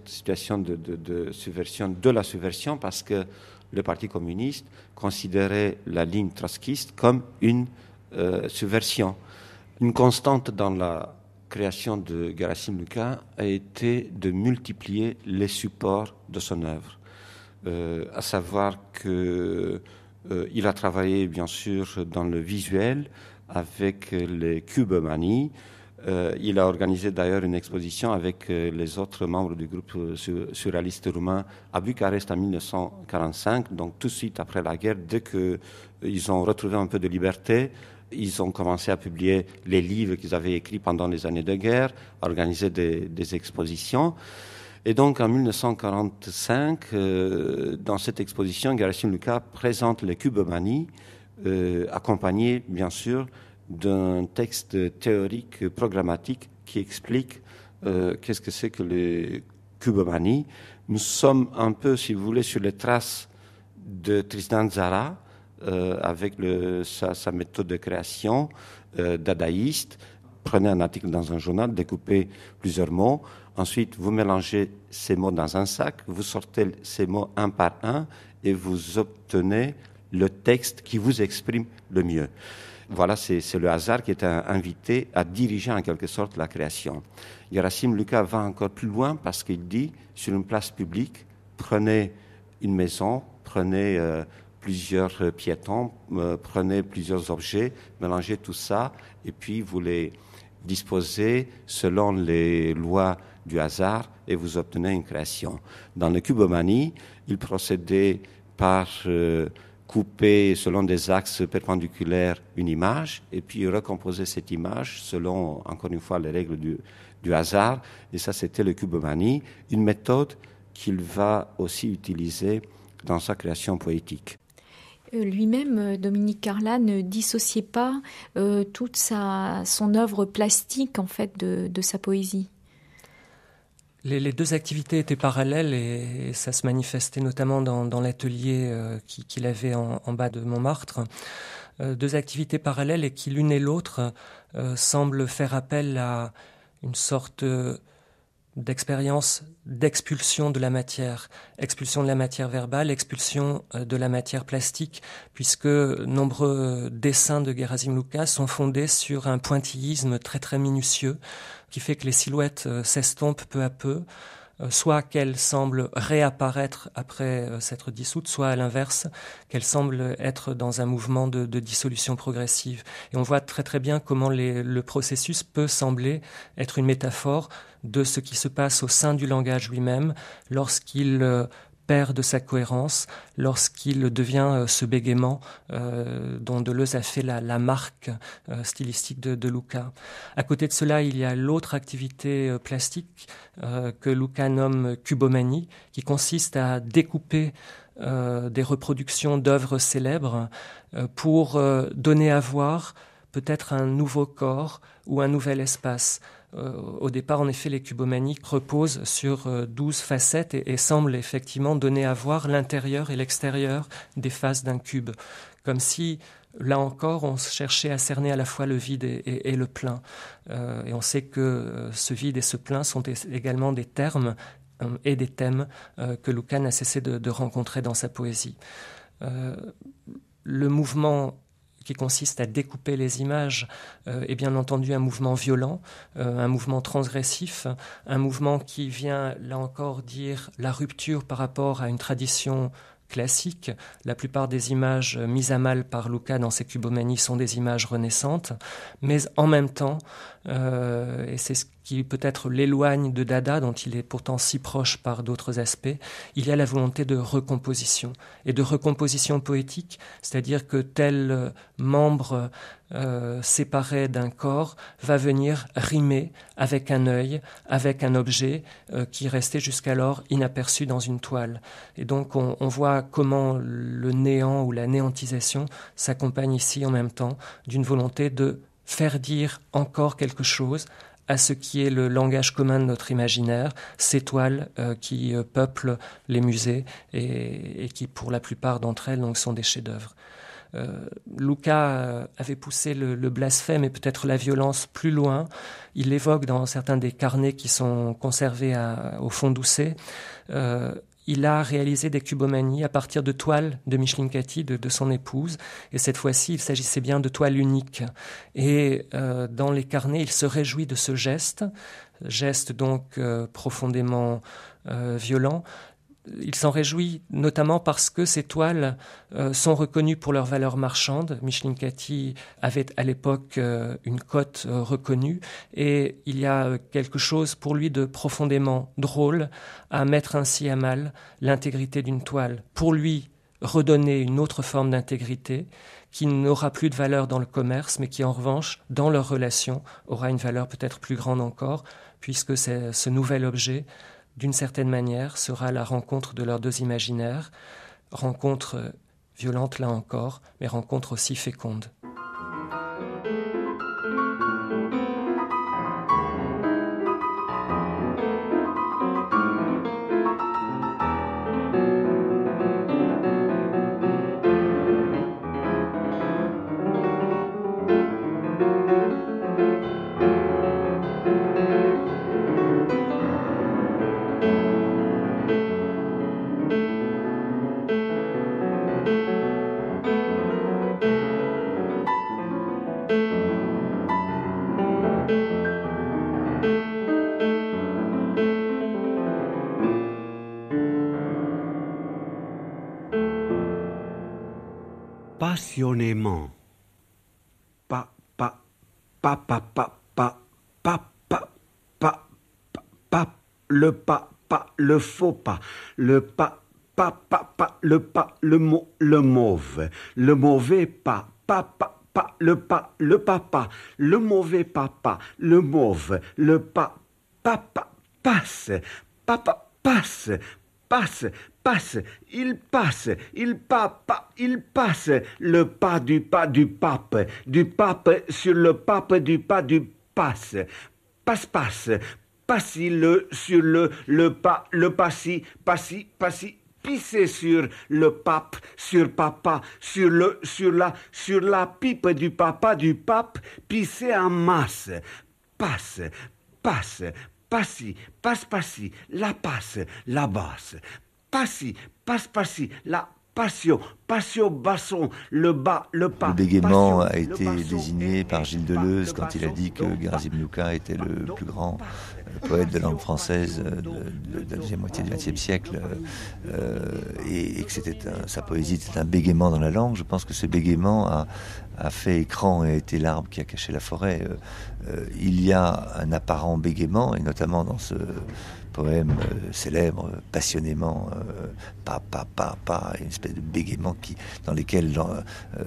situation de subversion, de la subversion, parce que le Parti communiste considérait la ligne trotskiste comme une subversion. Une constante dans la création de Gerasim Luka a été de multiplier les supports de son œuvre. À savoir que il a travaillé bien sûr dans le visuel avec les cubomanies. Il a organisé d'ailleurs une exposition avec les autres membres du groupe surréaliste roumain à Bucarest en 1945, donc tout de suite après la guerre, dès qu'ils ont retrouvé un peu de liberté. Ils ont commencé à publier les livres qu'ils avaient écrits pendant les années de guerre, à organiser des expositions. Et donc, en 1945, dans cette exposition, Gerasim Luka présente les cubomanies, accompagné, bien sûr, d'un texte théorique programmatique qui explique qu'est-ce que c'est que les cubomanies. Nous sommes un peu, si vous voulez, sur les traces de Tristan Tzara, avec sa méthode de création dadaïste. Prenez un article dans un journal, découpez plusieurs mots. Ensuite, vous mélangez ces mots dans un sac, vous sortez ces mots un par un et vous obtenez le texte qui vous exprime le mieux. Voilà, c'est le hasard qui est invité à diriger en quelque sorte la création. Gerasim Luka va encore plus loin parce qu'il dit, sur une place publique, prenez une maison, prenez plusieurs piétons, prenez plusieurs objets, mélangez tout ça et puis vous les disposez selon les lois du hasard et vous obtenez une création. Dans le cubomanie, il procédait par couper selon des axes perpendiculaires une image et puis recomposer cette image selon, encore une fois, les règles du hasard. Et ça, c'était le cubomanie, une méthode qu'il va aussi utiliser dans sa création poétique. Lui-même, Dominique Carla, ne dissociait pas toute son œuvre plastique en fait de sa poésie. Les deux activités étaient parallèles et ça se manifestait notamment dans l'atelier qu'il avait en bas de Montmartre. Deux activités parallèles et qui l'une et l'autre semblent faire appel à une sorte d'expérience d'expulsion de la matière, expulsion de la matière verbale, expulsion de la matière plastique, puisque nombreux dessins de Gerasim Luka sont fondés sur un pointillisme très très minutieux, qui fait que les silhouettes s'estompent peu à peu, soit qu'elles semblent réapparaître après s'être dissoutes, soit à l'inverse, qu'elles semblent être dans un mouvement de dissolution progressive. Et on voit très très bien comment le processus peut sembler être une métaphore de ce qui se passe au sein du langage lui-même lorsqu'il perd de sa cohérence lorsqu'il devient ce bégaiement dont Deleuze a fait la marque stylistique de Luca. À côté de cela, il y a l'autre activité plastique que Luca nomme cubomanie, qui consiste à découper des reproductions d'œuvres célèbres pour donner à voir peut-être un nouveau corps ou un nouvel espace. Au départ, en effet, les cubomanies reposent sur 12 facettes et semblent effectivement donner à voir l'intérieur et l'extérieur des faces d'un cube, comme si, là encore, on cherchait à cerner à la fois le vide et le plein. Et on sait que ce vide et ce plein sont également des termes et des thèmes que Luca n'a cessé de rencontrer dans sa poésie. Le mouvement qui consiste à découper les images est bien entendu un mouvement violent, un mouvement transgressif, un mouvement qui vient, là encore, dire la rupture par rapport à une tradition classique. La plupart des images mises à mal par Luca dans ses cubomanies sont des images renaissantes, mais en même temps, et c'est ce qui peut-être l'éloigne de Dada, dont il est pourtant si proche par d'autres aspects, il y a la volonté de recomposition, et de recomposition poétique, c'est-à-dire que tel membre séparé d'un corps va venir rimer avec un œil, avec un objet qui restait jusqu'alors inaperçu dans une toile. Et donc on voit comment le néant ou la néantisation s'accompagne ici en même temps d'une volonté de faire dire encore quelque chose à ce qui est le langage commun de notre imaginaire, ces toiles qui peuplent les musées et qui, pour la plupart d'entre elles, donc, sont des chefs-d'œuvre. Luca avait poussé le blasphème et peut-être la violence plus loin. Il l'évoque dans certains des carnets qui sont conservés au fond d'Ousset. Il a réalisé des cubomanies à partir de toiles de Michelinkati, de son épouse, et cette fois-ci, il s'agissait bien de toiles uniques. Et dans les carnets, il se réjouit de ce geste donc profondément violent. Il s'en réjouit notamment parce que ces toiles sont reconnues pour leur valeur marchande. Michelinkati avait à l'époque une cote reconnue et il y a quelque chose pour lui de profondément drôle à mettre ainsi à mal l'intégrité d'une toile. Pour lui, redonner une autre forme d'intégrité qui n'aura plus de valeur dans le commerce, mais qui en revanche, dans leur relation, aura une valeur peut-être plus grande encore, puisque c'est ce nouvel objet d'une certaine manière, sera la rencontre de leurs deux imaginaires, rencontre violente là encore, mais rencontre aussi féconde. Passionnément. Le faux pas, le pas, le pas, le mauve, le mauvais pas, le pas, le papa, le mauvais papa, le mauve, le pas, passe, papa, passe, il passe, le pas du pape sur le pape du pas du passe, passe, sur le pas, le passi, pisser sur le pape, sur papa, sur la pipe du papa du pape, pisser en masse, passe, passi, la passe, la basse, passi, la passion, basson, le bas, le pas. Le bégaiement a été désigné par Gilles Deleuze quand il a dit que Gerasim Luca était le plus grand poète de langue française de la deuxième moitié du XXe siècle, et que sa poésie était un bégaiement dans la langue. Je pense que ce bégaiement a fait écran et a été l'arbre qui a caché la forêt. Il y a un apparent bégaiement, et notamment dans ce poème célèbre, passionnément, une espèce de bégaiement dans lesquels,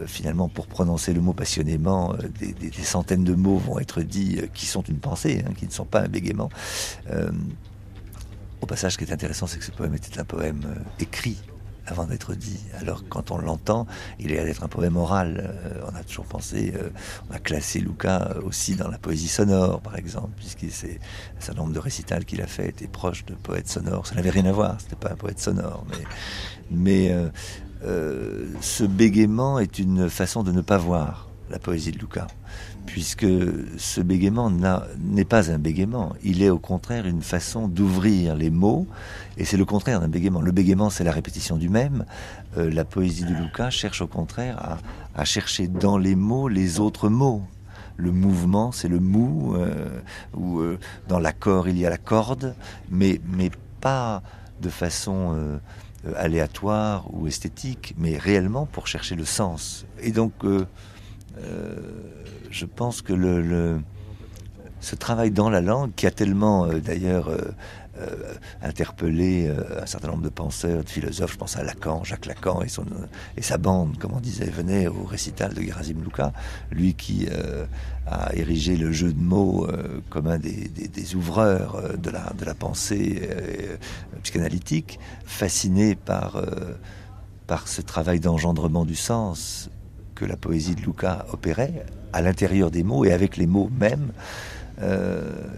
finalement, pour prononcer le mot passionnément, des centaines de mots vont être dits qui sont une pensée, qui ne sont pas un bégaiement. Au passage, ce qui est intéressant, c'est que ce poème était un poème écrit avant d'être dit. Alors quand on l'entend, il est à d'être un poème oral. On a toujours pensé, on a classé Luca aussi dans la poésie sonore, par exemple, puisque c'est un certain nombre de récitals qu'il a fait étaient proches de poètes sonores. Ça n'avait rien à voir, c'était pas un poète sonore, mais ce bégaiement est une façon de ne pas voir la poésie de Luca, puisque ce bégaiement n'est pas un bégaiement, il est au contraire une façon d'ouvrir les mots, et c'est le contraire d'un bégaiement. Le bégaiement, c'est la répétition du même. La poésie de Luca cherche au contraire à chercher dans les mots les autres mots. Le mouvement, c'est le mou, ou dans l'accord, il y a la corde, mais pas de façon aléatoire ou esthétique, mais réellement pour chercher le sens. Et donc, je pense que ce travail dans la langue, qui a tellement d'ailleurs interpellé un certain nombre de penseurs, de philosophes, je pense à Lacan, Jacques Lacan et sa bande, comme on disait, venait au récital de Gerasim Luca, lui qui a érigé le jeu de mots comme un des ouvreurs de la pensée psychanalytique, fasciné par ce travail d'engendrement du sens que la poésie de Luca opérait à l'intérieur des mots et avec les mots mêmes.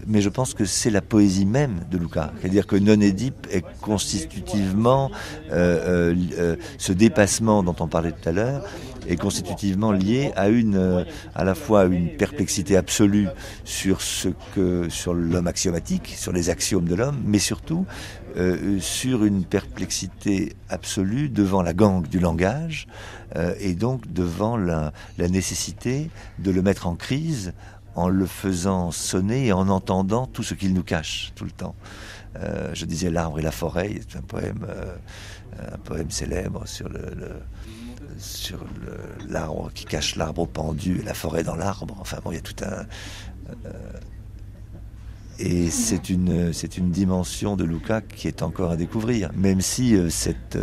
Mais je pense que c'est la poésie même de Luca. C'est-à-dire que Non Édipe est constitutivement, ce dépassement dont on parlait tout à l'heure, est constitutivement lié à la fois une perplexité absolue sur l'homme axiomatique, sur les axiomes de l'homme, mais surtout sur une perplexité absolue devant la gangue du langage, et donc devant la nécessité de le mettre en crise en le faisant sonner et en entendant tout ce qu'il nous cache tout le temps. Je disais L'arbre et la forêt, c'est un poème célèbre sur l'arbre qui cache l'arbre pendu et la forêt dans l'arbre. Enfin bon, il y a tout un... Et c'est une dimension de Luca qui est encore à découvrir, même si cette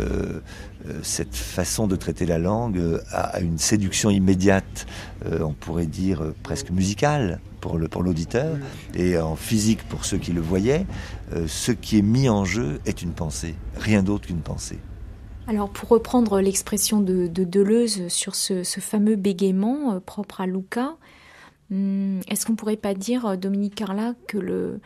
façon de traiter la langue a une séduction immédiate, on pourrait dire presque musicale pour l'auditeur, et en physique pour ceux qui le voyaient. Ce qui est mis en jeu est une pensée, rien d'autre qu'une pensée. Alors, pour reprendre l'expression de Deleuze sur ce fameux bégaiement propre à Luca, est-ce qu'on pourrait pas dire, Dominique Carla, que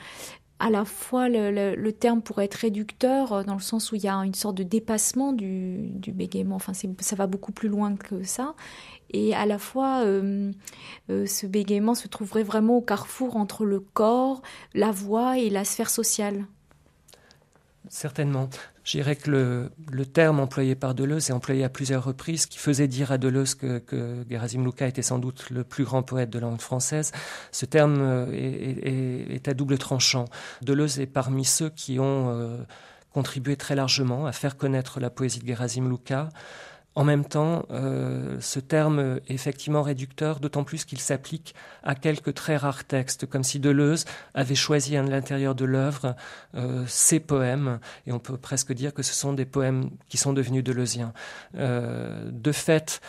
à la fois le terme pourrait être réducteur dans le sens où il y a une sorte de dépassement du bégaiement, enfin ça va beaucoup plus loin que ça, et à la fois ce bégaiement se trouverait vraiment au carrefour entre le corps, la voix et la sphère sociale. Certainement. Je dirais que le terme employé par Deleuze est employé à plusieurs reprises, qui faisait dire à Deleuze que Gerasim Luca était sans doute le plus grand poète de langue française. Ce terme est à double tranchant. Deleuze est parmi ceux qui ont contribué très largement à faire connaître la poésie de Gerasim Luca. En même temps, ce terme est effectivement réducteur, d'autant plus qu'il s'applique à quelques très rares textes, comme si Deleuze avait choisi à l'intérieur de l'œuvre ses poèmes, et on peut presque dire que ce sont des poèmes qui sont devenus deleuziens. De fait,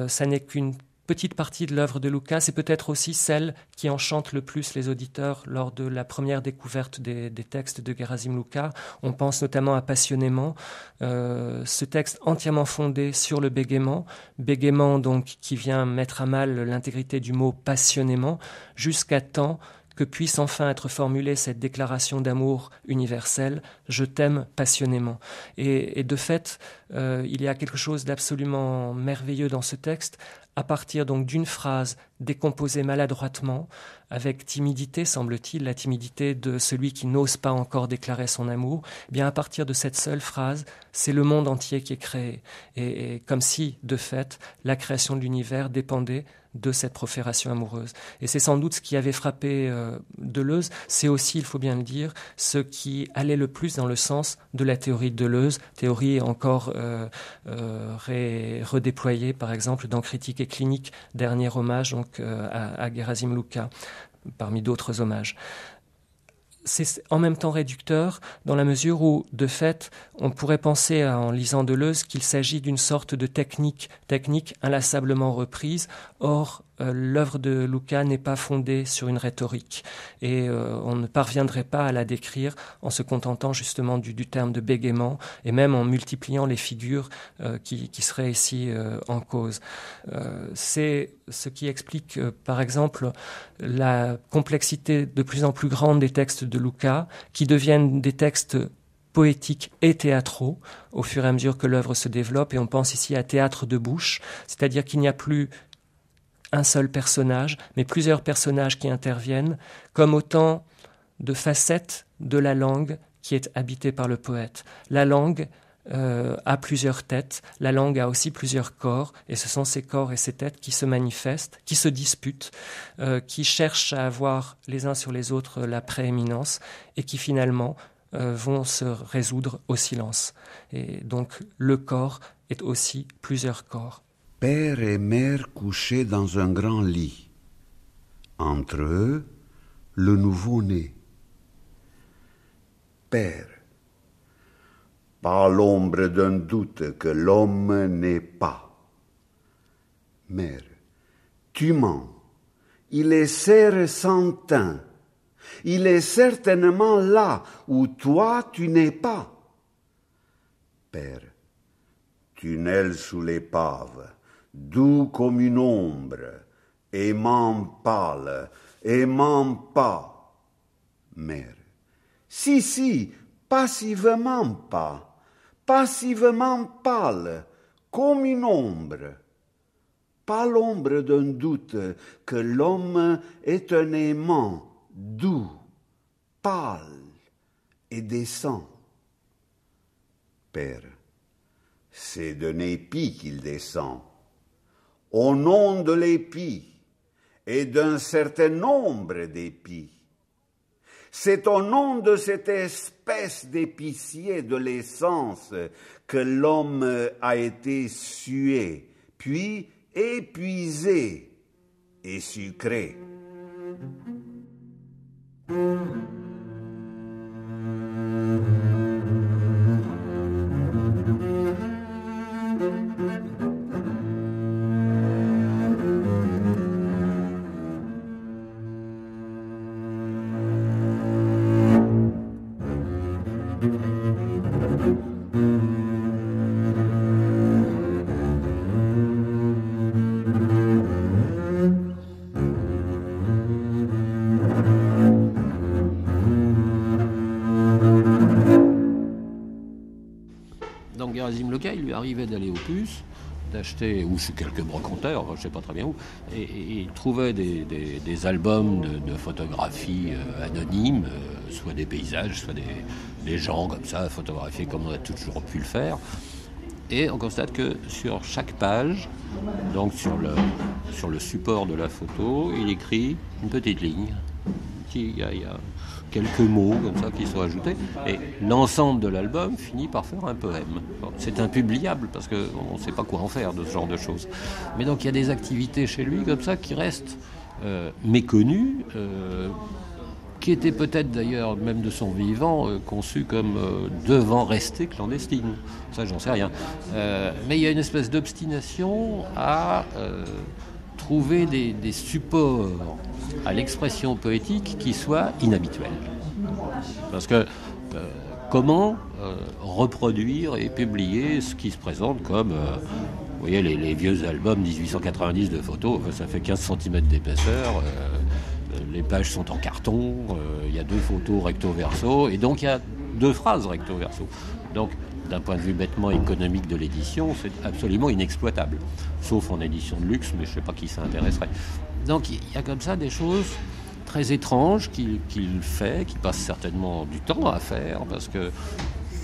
ça n'est qu'une petite partie de l'œuvre de Luca, c'est peut-être aussi celle qui enchante le plus les auditeurs lors de la première découverte des textes de Gerasim Luca. On pense notamment à Passionnément, ce texte entièrement fondé sur le bégaiement donc qui vient mettre à mal l'intégrité du mot passionnément, jusqu'à temps que puisse enfin être formulée cette déclaration d'amour universelle, « Je t'aime passionnément ». Et de fait, il y a quelque chose d'absolument merveilleux dans ce texte, à partir donc d'une phrase décomposée maladroitement, avec timidité, semble-t-il, la timidité de celui qui n'ose pas encore déclarer son amour, eh bien à partir de cette seule phrase, c'est le monde entier qui est créé. Et comme si, de fait, la création de l'univers dépendait de cette profération amoureuse. Et c'est sans doute ce qui avait frappé Deleuze, c'est aussi, il faut bien le dire, ce qui allait le plus dans le sens de la théorie de Deleuze, théorie encore redéployée par exemple dans Critique et clinique, dernier hommage donc, à Gerasim Lukács, parmi d'autres hommages. C'est en même temps réducteur dans la mesure où, de fait, on pourrait penser en lisant Deleuze qu'il s'agit d'une sorte de technique inlassablement reprise. Or, l'œuvre de Lukács n'est pas fondée sur une rhétorique et on ne parviendrait pas à la décrire en se contentant justement du terme de bégaiement et même en multipliant les figures qui seraient ici en cause. C'est ce qui explique par exemple la complexité de plus en plus grande des textes de Lukács qui deviennent des textes poétiques et théâtraux au fur et à mesure que l'œuvre se développe, et on pense ici à théâtre de bouche, c'est-à-dire qu'il n'y a plus un seul personnage, mais plusieurs personnages qui interviennent, comme autant de facettes de la langue qui est habitée par le poète. La langue a plusieurs têtes, la langue a aussi plusieurs corps, et ce sont ces corps et ces têtes qui se manifestent, qui se disputent, qui cherchent à avoir les uns sur les autres la prééminence, et qui finalement vont se résoudre au silence. Et donc le corps est aussi plusieurs corps. Père et mère couchés dans un grand lit. Entre eux, le nouveau-né. Père, pas l'ombre d'un doute que l'homme n'est pas. Mère, tu mens. Il est serre sans teint. Il est certainement là où toi tu n'es pas. Père, tunnel sous l'épave, doux comme une ombre, aimant pâle, aimant pas. Mère, si, passivement pas, passivement pâle, comme une ombre. Pas l'ombre d'un doute que l'homme est un aimant doux, pâle et décent. Père, c'est d'un épi qu'il descend. Au nom de l'épi et d'un certain nombre d'épis. C'est au nom de cette espèce d'épicier de l'essence que l'homme a été sué, puis épuisé et sucré. Gerasim Lukács, il lui arrivait d'aller au Puce, d'acheter, ou chez quelques brocanteurs, je ne sais pas très bien où, et il trouvait des albums de photographies anonymes, soit des paysages, soit des gens comme ça, photographiés comme on a toujours pu le faire. Et on constate que sur chaque page, donc sur le support de la photo, il écrit une petite ligne. Il y a quelques mots comme ça qui sont ajoutés, et l'ensemble de l'album finit par faire un poème. C'est impubliable parce qu'on ne sait pas quoi en faire de ce genre de choses. Mais donc il y a des activités chez lui comme ça qui restent méconnues, qui étaient peut-être d'ailleurs, même de son vivant, conçues comme devant rester clandestines. Ça, j'en sais rien. Mais il y a une espèce d'obstination à trouver des supports à l'expression poétique qui soient inhabituels. Parce que comment reproduire et publier ce qui se présente comme, vous voyez, les vieux albums 1890 de photos, ça fait 15 cm d'épaisseur, les pages sont en carton, il y a 2 photos recto-verso, et donc il y a 2 phrases recto-verso. Donc d'un point de vue bêtement économique de l'édition, c'est absolument inexploitable. Sauf en édition de luxe, mais je ne sais pas qui ça intéresserait. Donc il y a comme ça des choses très étranges qu'il fait, qui passent certainement du temps à faire, parce que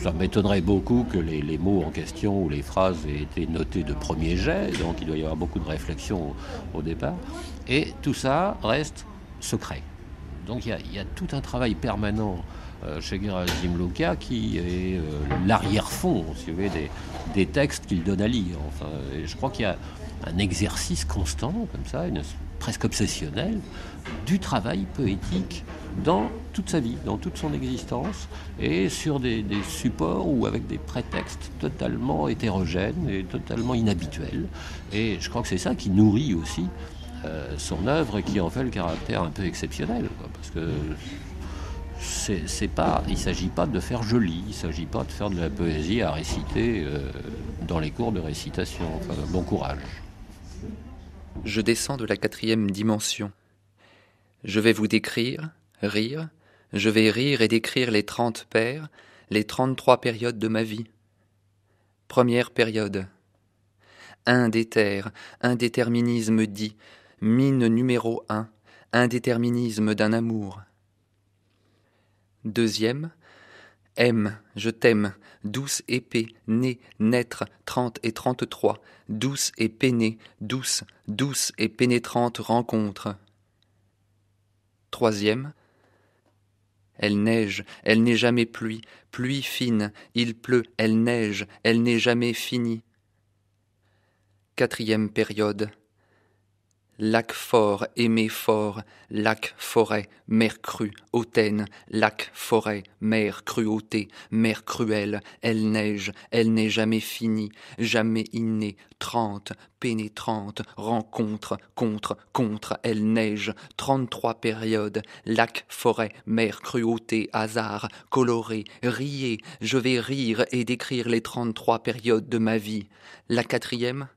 ça m'étonnerait beaucoup que les mots en question ou les phrases aient été notés de premier jet, donc il doit y avoir beaucoup de réflexion au départ. Et tout ça reste secret. Donc il y a tout un travail permanent chez Gerasim Luka qui est l'arrière-fond, si vous voulez, des textes qu'il donne à lire. Enfin, et je crois qu'il y a un exercice constant, comme ça, presque obsessionnel, du travail poétique dans toute sa vie, dans toute son existence, et sur des supports ou avec des prétextes totalement hétérogènes et totalement inhabituels. Et je crois que c'est ça qui nourrit aussi son œuvre et qui en fait le caractère un peu exceptionnel, quoi, parce que il ne s'agit pas de faire joli, il ne s'agit pas de faire de la poésie à réciter dans les cours de récitation. Enfin, bon courage. Je descends de la 4e dimension. Je vais vous décrire, rire, je vais rire et décrire les 30 paires, les 33 périodes de ma vie. Première période. Indéterminisme dit, mine numéro 1, indéterminisme d'un amour. Deuxième, aime, je t'aime, douce épée, née, naître, 30 et 33, douce et peinée, douce, douce et pénétrante rencontre. Troisième, elle neige, elle n'est jamais pluie, pluie fine, il pleut, elle neige, elle n'est jamais finie. Quatrième période. Lac fort, aimé fort, lac forêt, mer crue, hautaine, lac forêt, mer cruauté, mer cruelle, elle neige, elle n'est jamais finie, jamais innée, 30, pénétrante, rencontre, contre, elle neige, 33 périodes, lac forêt, mer cruauté, hasard, coloré, riez, je vais rire et décrire les 33 périodes de ma vie. La quatrième,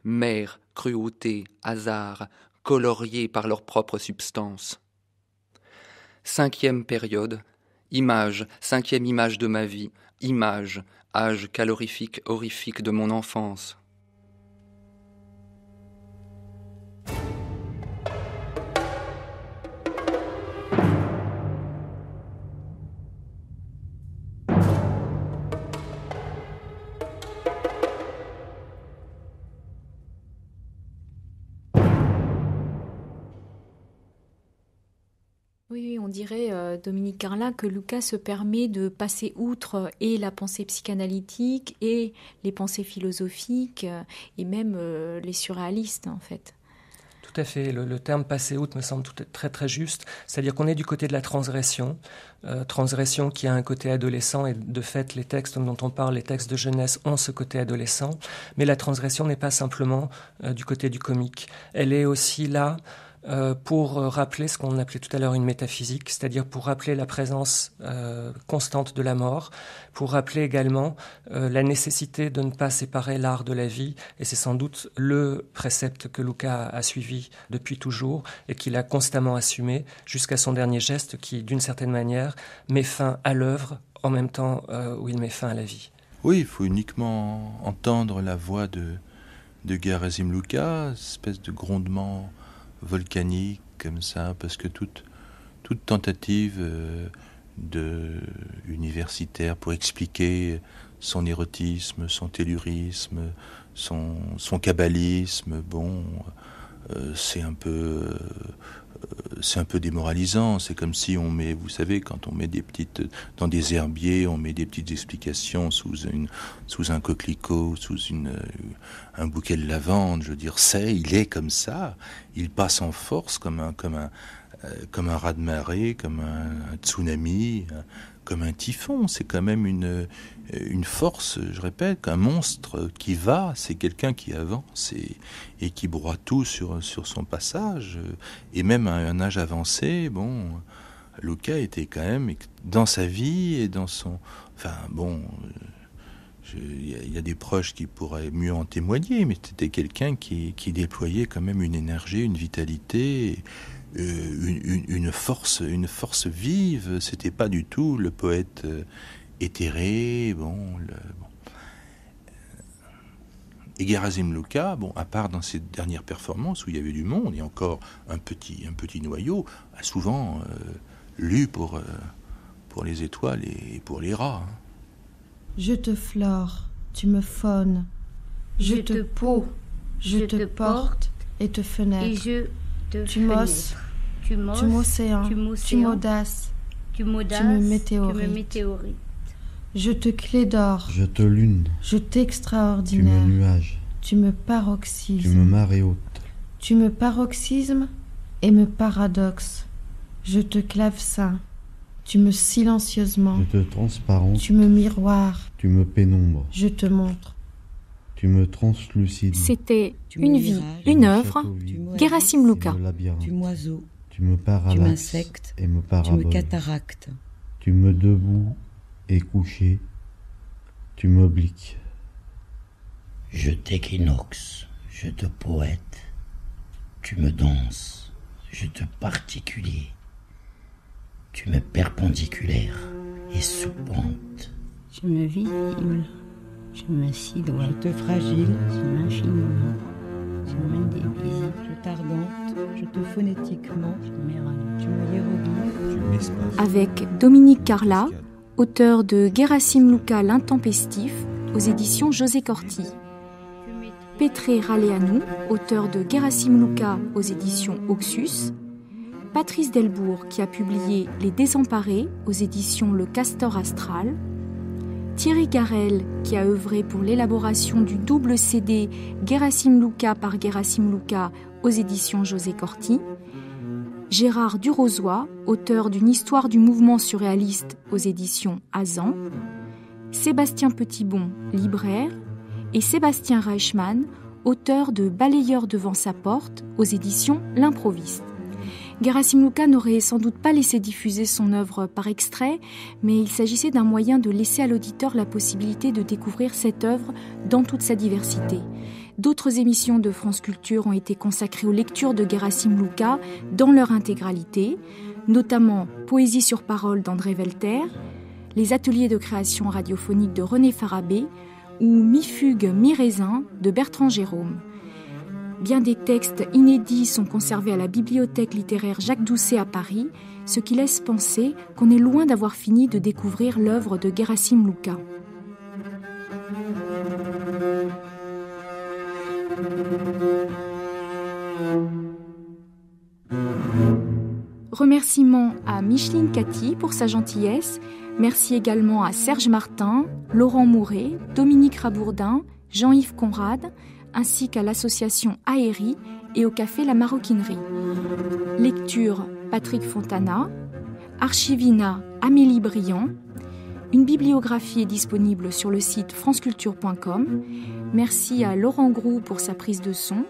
mer, cruauté, hasard, coloriés par leur propre substance. 5e période, image, 5e image de ma vie, image, âge calorifique, horrifique de mon enfance. Oui, on dirait, Dominique Carlin, que Luka se permet de passer outre et la pensée psychanalytique et les pensées philosophiques et même les surréalistes, en fait. Tout à fait. Le terme passer outre me semble très très juste. C'est-à-dire qu'on est du côté de la transgression qui a un côté adolescent, et de fait les textes dont on parle, les textes de jeunesse, ont ce côté adolescent. Mais la transgression n'est pas simplement du côté du comique. Elle est aussi là pour rappeler ce qu'on appelait tout à l'heure une métaphysique, c'est-à-dire pour rappeler la présence constante de la mort, pour rappeler également la nécessité de ne pas séparer l'art de la vie, et c'est sans doute le précepte que Luka a suivi depuis toujours et qu'il a constamment assumé jusqu'à son dernier geste qui, d'une certaine manière, met fin à l'œuvre en même temps où il met fin à la vie. Oui, il faut uniquement entendre la voix de Gerasim Luka, espèce de grondement volcanique comme ça, parce que toute tentative universitaire pour expliquer son érotisme, son tellurisme, son kabbalisme, c'est un peu démoralisant. C'est comme si on met, vous savez, quand on met dans des herbiers, on met des petites explications sous un coquelicot, sous un bouquet de lavande. Je veux dire, il est comme ça. Il passe en force comme un raz-de-marée, comme un tsunami, comme un typhon. C'est quand même une force, je répète, qu'un monstre qui va, c'est quelqu'un qui avance et qui broie tout sur son passage. Et même à un âge avancé, Luka était quand même, dans sa vie et dans son... il y a des proches qui pourraient mieux en témoigner, mais c'était quelqu'un qui déployait quand même une énergie, une vitalité, une force vive. C'était pas du tout le poète éthéré, Et Gerasim Luka, à part dans ses dernières performances où il y avait du monde, et encore un petit noyau, a souvent lu pour les étoiles et pour les rats. Je te flore, tu me faunes, je te paux, je te porte et te fenêtre. Et je te tu m'osses, tu m'océans, tu m'audaces, tu me météorites. Je te clé d'or, je te lune, je t'extraordinaire, tu me nuage, tu me paroxyses, tu me marée haute, tu me paroxysmes et me paradoxes. Je te clavecin, tu me silencieusement, je te transparente, tu me miroir, tu me pénombre, je te montre, tu me translucides. C'était Une vie, une œuvre, Gerasim Luka. Tu m'oiseau, tu me parallaxes, tu m'insectes et me tu paraboles, me cataractes, tu me debout et couché, tu m'obliques. Je t'équinoxe, je te poète, tu me danses, je te particulier, tu me perpendiculaire et sous-pente. Je me visible, je me sidoie, je te fragile, je m'infiniment, je m'indivisible, je t'ardente, je te phonétiquement, je m'érone, tu me hiéroglyphe, tu m'espaces. Avec Dominique Carla, auteur de Gerasim Luka l'intempestif, aux éditions José Corti. Petré Raleanu, auteur de Gerasim Luka aux éditions Oxus. Patrice Delbourg, qui a publié Les Désemparés aux éditions Le Castor Astral. Thierry Garel, qui a œuvré pour l'élaboration du double CD Gerasim Luka par Gerasim Luka aux éditions José Corti. Gérard Durozois, auteur d'une histoire du mouvement surréaliste aux éditions Azan. Sébastien Petitbon, libraire. Et Sébastien Reichmann, auteur de Balayeur devant sa porte aux éditions L'Improviste. Gerasim Luka n'aurait sans doute pas laissé diffuser son œuvre par extrait, mais il s'agissait d'un moyen de laisser à l'auditeur la possibilité de découvrir cette œuvre dans toute sa diversité. D'autres émissions de France Culture ont été consacrées aux lectures de Gerasim Luka dans leur intégralité, notamment Poésie sur parole d'André Velter, les ateliers de création radiophonique de René Farabé ou Mi-fugue, mi-raisin de Bertrand Jérôme. Bien des textes inédits sont conservés à la bibliothèque littéraire Jacques Doucet à Paris, ce qui laisse penser qu'on est loin d'avoir fini de découvrir l'œuvre de Gerasim Luka. Remerciements à Micheline Cathy pour sa gentillesse. Merci également à Serge Martin, Laurent Mouret, Dominique Rabourdin, Jean-Yves Conrad, ainsi qu'à l'association Aéri et au café La Maroquinerie. Lecture Patrick Fontana, Archivina Amélie Briand. Une bibliographie est disponible sur le site franceculture.com. Merci à Laurent Groux pour sa prise de son,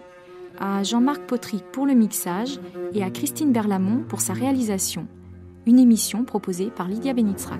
à Jean-Marc Potric pour le mixage et à Christine Berlamont pour sa réalisation. Une émission proposée par Lydia Benitzrak.